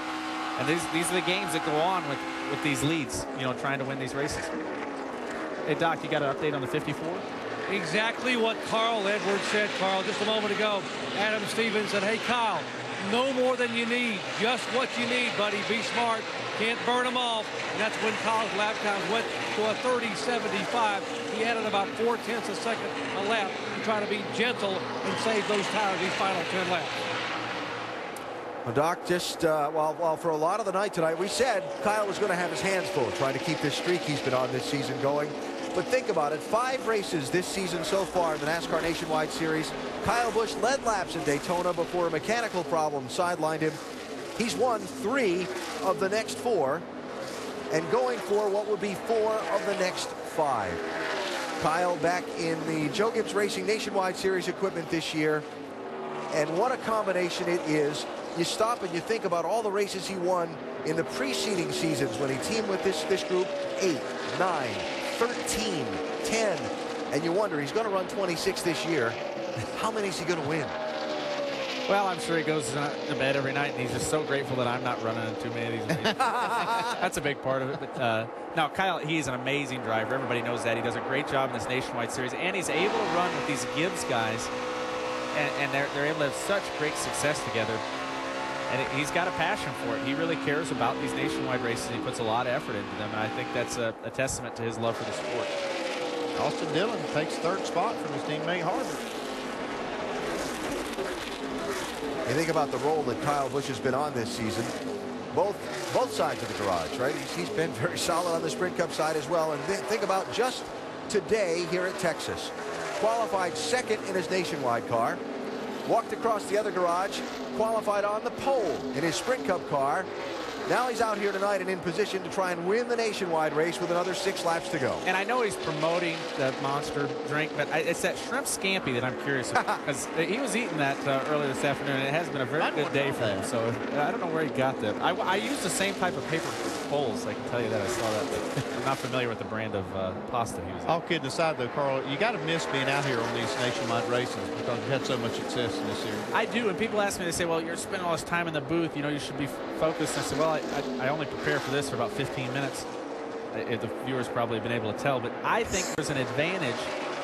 And these are the games that go on with these leads, you know, trying to win these races. Hey, Doc, you got an update on the 54? Exactly what Carl Edwards said, Carl, just a moment ago. Adam Stevens said, hey, Kyle, no more than you need. Just what you need, buddy. Be smart. Can't burn them off. And that's when Kyle's lap times went to a 30.75. He added about 0.4 seconds a lap to try to be gentle and save those tires these final 10 laps. Well, Doc, just well, for a lot of the night tonight, we said Kyle was going to have his hands full trying to keep this streak he's been on this season going. But think about it, 5 races this season so far in the NASCAR Nationwide Series. Kyle Busch led laps in Daytona before a mechanical problem sidelined him. He's won 3 of the next 4 and going for what would be 4 of the next 5. Kyle back in the Joe Gibbs Racing Nationwide Series equipment this year. And what a combination it is. You stop and you think about all the races he won in the preceding seasons when he teamed with this group, 8, 9, 13, 10, and you wonder, he's going to run 26 this year. How many is he going to win? Well, I'm sure he goes to bed every night, and he's just so grateful that I'm not running in too many of these. That's a big part of it. But now, Kyle, he's an amazing driver. Everybody knows that. He does a great job in this Nationwide Series, and he's able to run with these Gibbs guys, and they're able to have such great success together. And he's got a passion for it. He really cares about these nationwide races. He puts a lot of effort into them, and I think that's a testament to his love for the sport. Austin Dillon takes 3rd spot from his teammate Harvick. You think about the role that Kyle Busch has been on this season. Both sides of the garage, right? He's been very solid on the Sprint Cup side as well. And think about just today here at Texas. Qualified 2nd in his nationwide car. Walked across the other garage, qualified on the pole in his Sprint Cup car. Now he's out here tonight and in position to try and win the nationwide race with another 6 laps to go. And I know he's promoting the Monster drink, but it's that shrimp scampi that I'm curious about, because he was eating that earlier this afternoon, and it has been a very good day for him. So I don't know where he got that. I used the same type of paper bowls. I can tell you that. I saw that, but I'm not familiar with the brand of pasta he was eating. All kidding aside, though, Carl, you got to miss being out here on these nationwide races because you've had so much success in this series. I do, and people ask me, they say, well, you're spending all this time in the booth, you know, you should be focused. I said, well, I only prepare for this for about 15 minutes. The viewers probably have been able to tell, but I think there's an advantage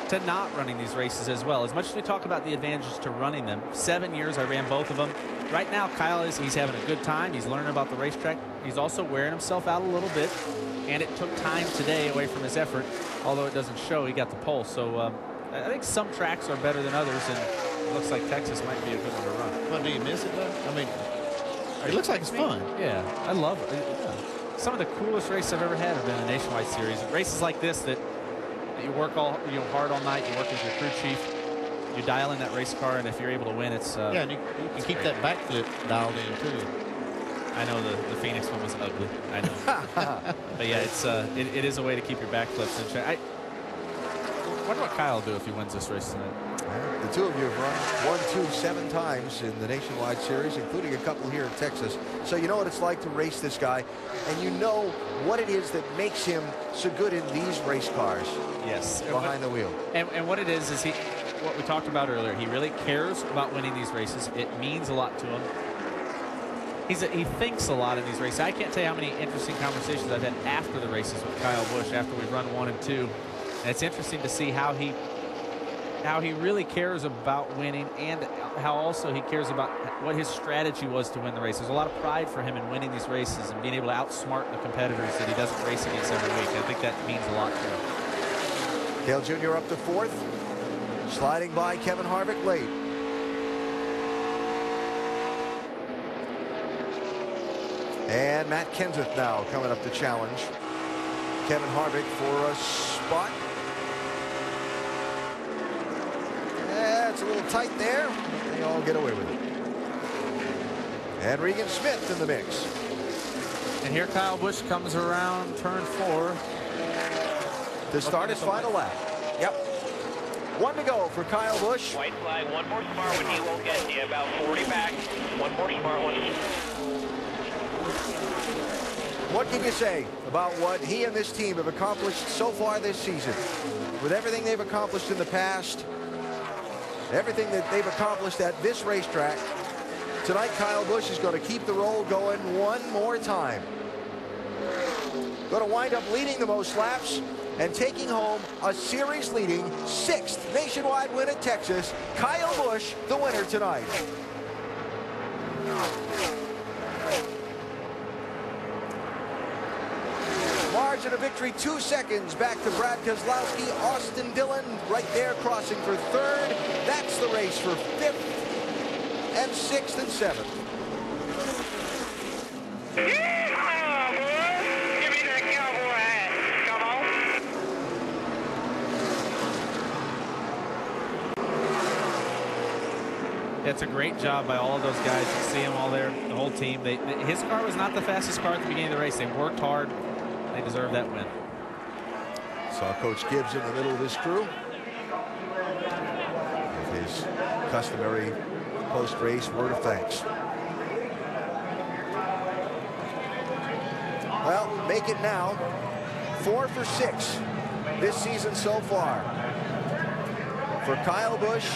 to not running these races as well. As much as we talk about the advantages to running them, 7 years I ran both of them. Right now, Kyle he's having a good time. He's learning about the racetrack. He's also wearing himself out a little bit, and it took time today away from his effort, although it doesn't show. He got the pole. So I think some tracks are better than others, and it looks like Texas might be a good one to run. Well, do you miss it, though? I mean, it looks like it's fun. Yeah, I love it. Some of the coolest races I've ever had have been the Nationwide Series. Races like this that you work hard all night. You work with your crew chief. You dial in that race car, and if you're able to win, it's yeah, and you can keep that backflip dialed in too. I know the Phoenix one was ugly. I know, but yeah, it is a way to keep your backflips in check. I wonder what Kyle will do if he wins this race tonight. The two of you have run 1, 2, 7 times in the Nationwide Series, including a couple here in Texas. So you know what it's like to race this guy, and you know what it is that makes him so good in these race cars. Yes, behind the wheel. And what it is what we talked about earlier. He really cares about winning these races. It means a lot to him. He thinks a lot in these races. I can't tell you how many interesting conversations I've had after the races with Kyle Busch after we've run 1 and 2. And it's interesting to see how he really cares about winning, and how also he cares about what his strategy was to win the race. There's a lot of pride for him in winning these races and being able to outsmart the competitors that he doesn't race against every week. I think that means a lot to him. Dale Jr. up to 4th, sliding by Kevin Harvick late. And Matt Kenseth now coming up to challenge Kevin Harvick for a spot. It's a little tight there. They all get away with it. And Regan Smith in the mix. And here Kyle Busch comes around turn 4 to start his final lap. Yep. 1 to go for Kyle Busch. White flag, one more smart one. He won't get you. About 40 back. One more smart one. What can you say about what he and this team have accomplished so far this season? With everything they've accomplished in the past, everything that they've accomplished at this racetrack, tonight Kyle Busch is going to keep the roll going one more time. Going to wind up leading the most laps and taking home a series-leading 6th nationwide win at Texas. Kyle Busch, the winner tonight. Margin of victory 2 seconds back to Brad Keselowski. Austin Dillon right there crossing for 3rd. That's the race for 5th and 6th and 7th. Yeehaw, boys! Give me that cowboy hat. Come on. That's a great job by all of those guys. You see them all there, the whole team. His car was not the fastest car at the beginning of the race. They worked hard. They deserve that win. Saw Coach Gibbs in the middle of his crew with his customary post-race word of thanks. Well, make it now 4 for 6 this season so far for Kyle Busch,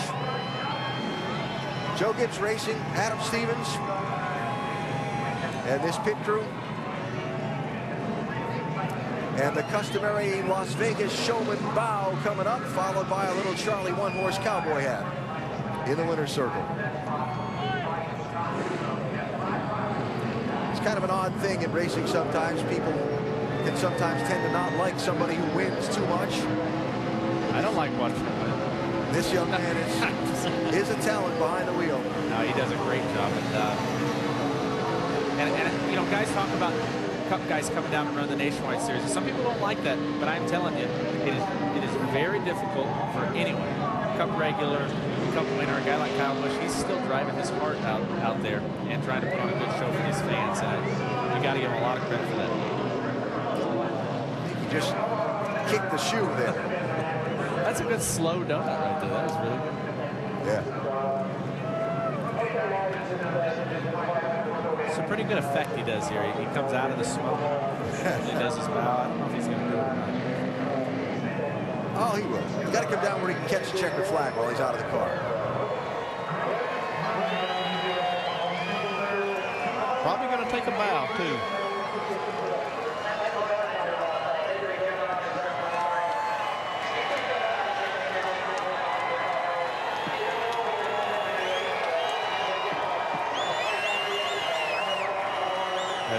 Joe Gibbs Racing, Adam Stevens, and this pit crew. And the customary Las Vegas showman bow coming up, followed by a little Charlie one-horse cowboy hat in the winner's circle. It's kind of an odd thing in racing sometimes. People can sometimes tend to not like somebody who wins too much. I don't like watching him win. This young man is a talent behind the wheel. No, he does a great job. And you know, guys talk about Cup guys coming down and run the Nationwide Series. Some people don't like that, but I'm telling you, it is very difficult for anyone. Cup regular, Cup winner, a guy like Kyle Busch, he's still driving his heart out there and trying to put on a good show for his fans. And you got to give him a lot of credit for that. I think he just kicked the shoe there. That's a good slow donut right there. That was really good. Yeah. It's a pretty good effect he does here. He comes out of the smoke. He does his bow. I don't know if he's going to do it or not. Oh, he will. He's got to come down where he can catch the checkered flag while he's out of the car. Probably going to take a bow, too.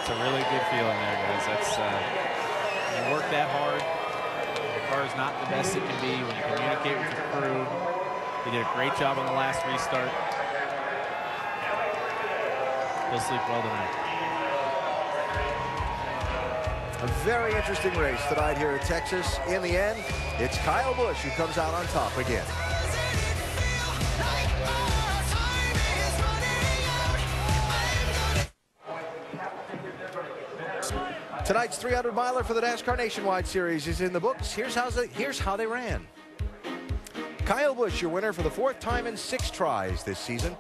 That's a really good feeling there, guys. That's you work that hard. The car is not the best it can be when you communicate with your crew. He did a great job on the last restart. He'll sleep well tonight. A very interesting race tonight here at Texas. In the end, it's Kyle Busch who comes out on top again. Tonight's 300-miler for the NASCAR Nationwide Series is in the books. Here's how they ran. Kyle Busch, your winner for the 4th time in 6 tries this season.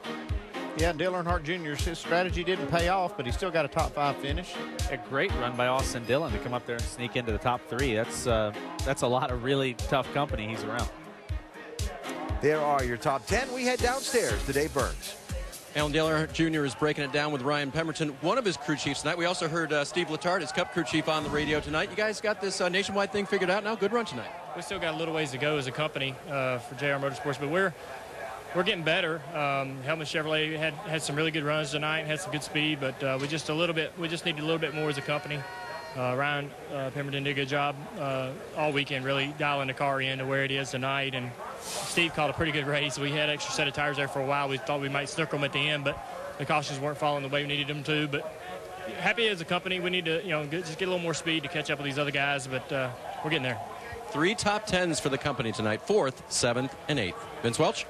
Yeah, Dale Earnhardt Jr.'s his strategy didn't pay off, but he still got a top 5 finish. A great run by Austin Dillon to come up there and sneak into the top 3. That's a lot of really tough company he's around. There are your top 10. We head downstairs to Dave Burns. Alan Dale Earnhardt Jr. is breaking it down with Ryan Pemberton, one of his crew chiefs tonight. We also heard Steve Letarte, his Cup crew chief, on the radio tonight. You guys got this nationwide thing figured out now? Good run tonight. We still got a little ways to go as a company for JR Motorsports, but we're getting better. Helmut Chevrolet had some really good runs tonight, had some good speed, but we just need a little bit more as a company. Ryan Pemberton did a good job all weekend, really dialing the car in to where it is tonight. And Steve called a pretty good race. We had an extra set of tires there for a while. We thought we might snook them at the end, but the cautions weren't falling the way we needed them to. But happy as a company, we need to just get a little more speed to catch up with these other guys. But we're getting there. 3 top 10s for the company tonight: 4th, 7th, and 8th. Vince Welch.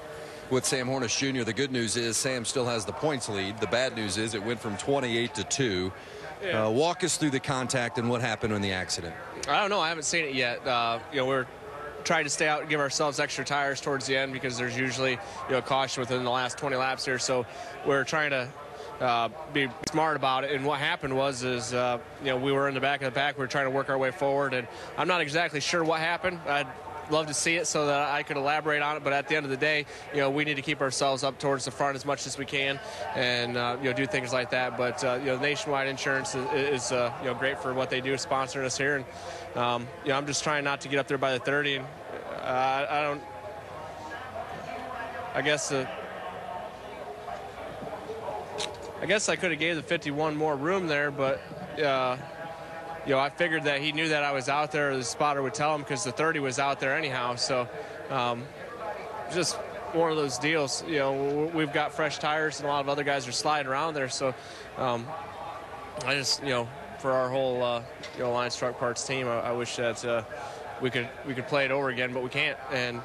With Sam Hornish Jr., the good news is Sam still has the points lead. The bad news is it went from 28 to 2. Yeah. Walk us through the contact and what happened in the accident. I don't know. I haven't seen it yet. We're trying to stay out and give ourselves extra tires towards the end because there's usually a caution within the last 20 laps here. So we're trying to be smart about it. And what happened was we were in the back of the pack. We were trying to work our way forward, and I'm not exactly sure what happened. I'd love to see it so that I could elaborate on it, but at the end of the day, we need to keep ourselves up towards the front as much as we can, and do things like that. But Nationwide Insurance is great for what they do, sponsoring us here, and I'm just trying not to get up there by the 30. And I guess I could have gave the 51 more room there, but. I figured that he knew that I was out there, the spotter would tell him, because the 30 was out there anyhow. So just one of those deals. We've got fresh tires, and a lot of other guys are sliding around there. So I just, for our whole Alliance Truck Parts team, I wish that we could play it over again, but we can't. And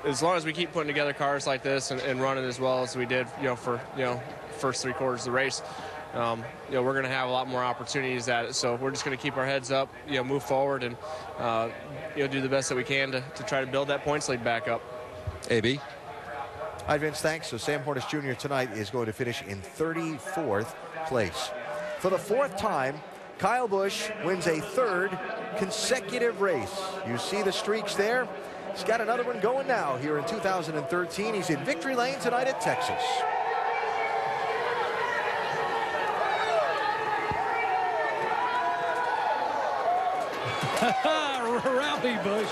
as long as we keep putting together cars like this and running as well as we did, for first 3 quarters of the race. We're going to have a lot more opportunities at it. So we're just going to keep our heads up, move forward, and do the best that we can to try to build that points lead back up. AB. All right, Vince, thanks. So Sam Hornish Jr. tonight is going to finish in 34th place. For the 4th time, Kyle Busch wins a 3rd consecutive race. You see the streaks there. He's got another one going now here in 2013. He's in victory lane tonight at Texas. Rowdy Busch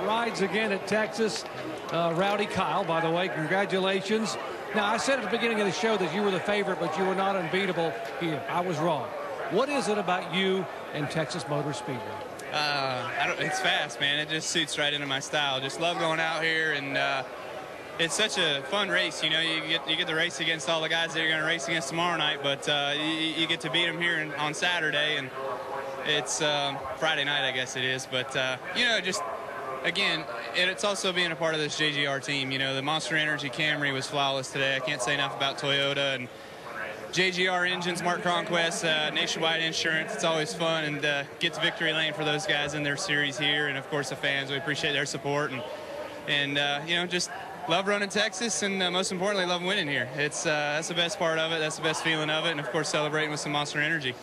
rides again at Texas. Rowdy Kyle, by the way, congratulations. Now, I said at the beginning of the show that you were the favorite, but you were not unbeatable here. I was wrong. What is it about you and Texas Motor Speedway? It's fast, man. It just suits right into my style. Just love going out here, and it's such a fun race. You get to race against all the guys that you're going to race against tomorrow night, but you get to beat them here on Saturday, and it's Friday night, I guess it is. But, just, again, it's also being a part of this JGR team. The Monster Energy Camry was flawless today. I can't say enough about Toyota and JGR Engines, Mark Cronquist, Nationwide Insurance. It's always fun, and get to victory lane for those guys in their series here. And, of course, the fans. We appreciate their support. And just love running Texas, and most importantly, love winning here. That's the best part of it. That's the best feeling of it. And, of course, celebrating with some Monster Energy.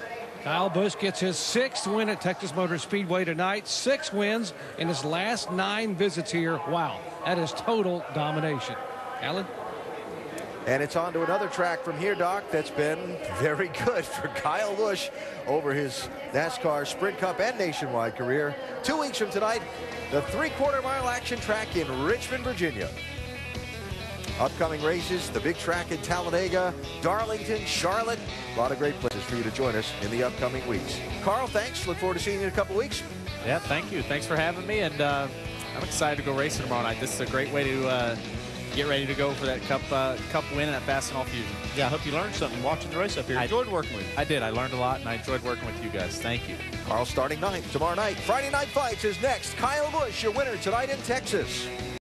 Kyle Busch gets his 6th win at Texas Motor Speedway tonight. 6 wins in his last 9 visits here. Wow, that is total domination. Alan? And it's on to another track from here, Doc, that's been very good for Kyle Busch over his NASCAR Sprint Cup and Nationwide career. 2 weeks from tonight, the 3/4 mile action track in Richmond, Virginia. Upcoming races, the big track in Talladega, Darlington, Charlotte. A lot of great places for you to join us in the upcoming weeks. Carl, thanks. Look forward to seeing you in a couple weeks. Yeah, thank you. Thanks for having me, and I'm excited to go racing tomorrow night. This is a great way to get ready to go for that cup win and that Fast and All Fusion. Yeah, I hope you learned something watching the race up here. I enjoyed working with you. I did. I learned a lot, and I enjoyed working with you guys. Thank you. Carl starting 9th tomorrow night. Friday Night Fights is next. Kyle Busch, your winner tonight in Texas.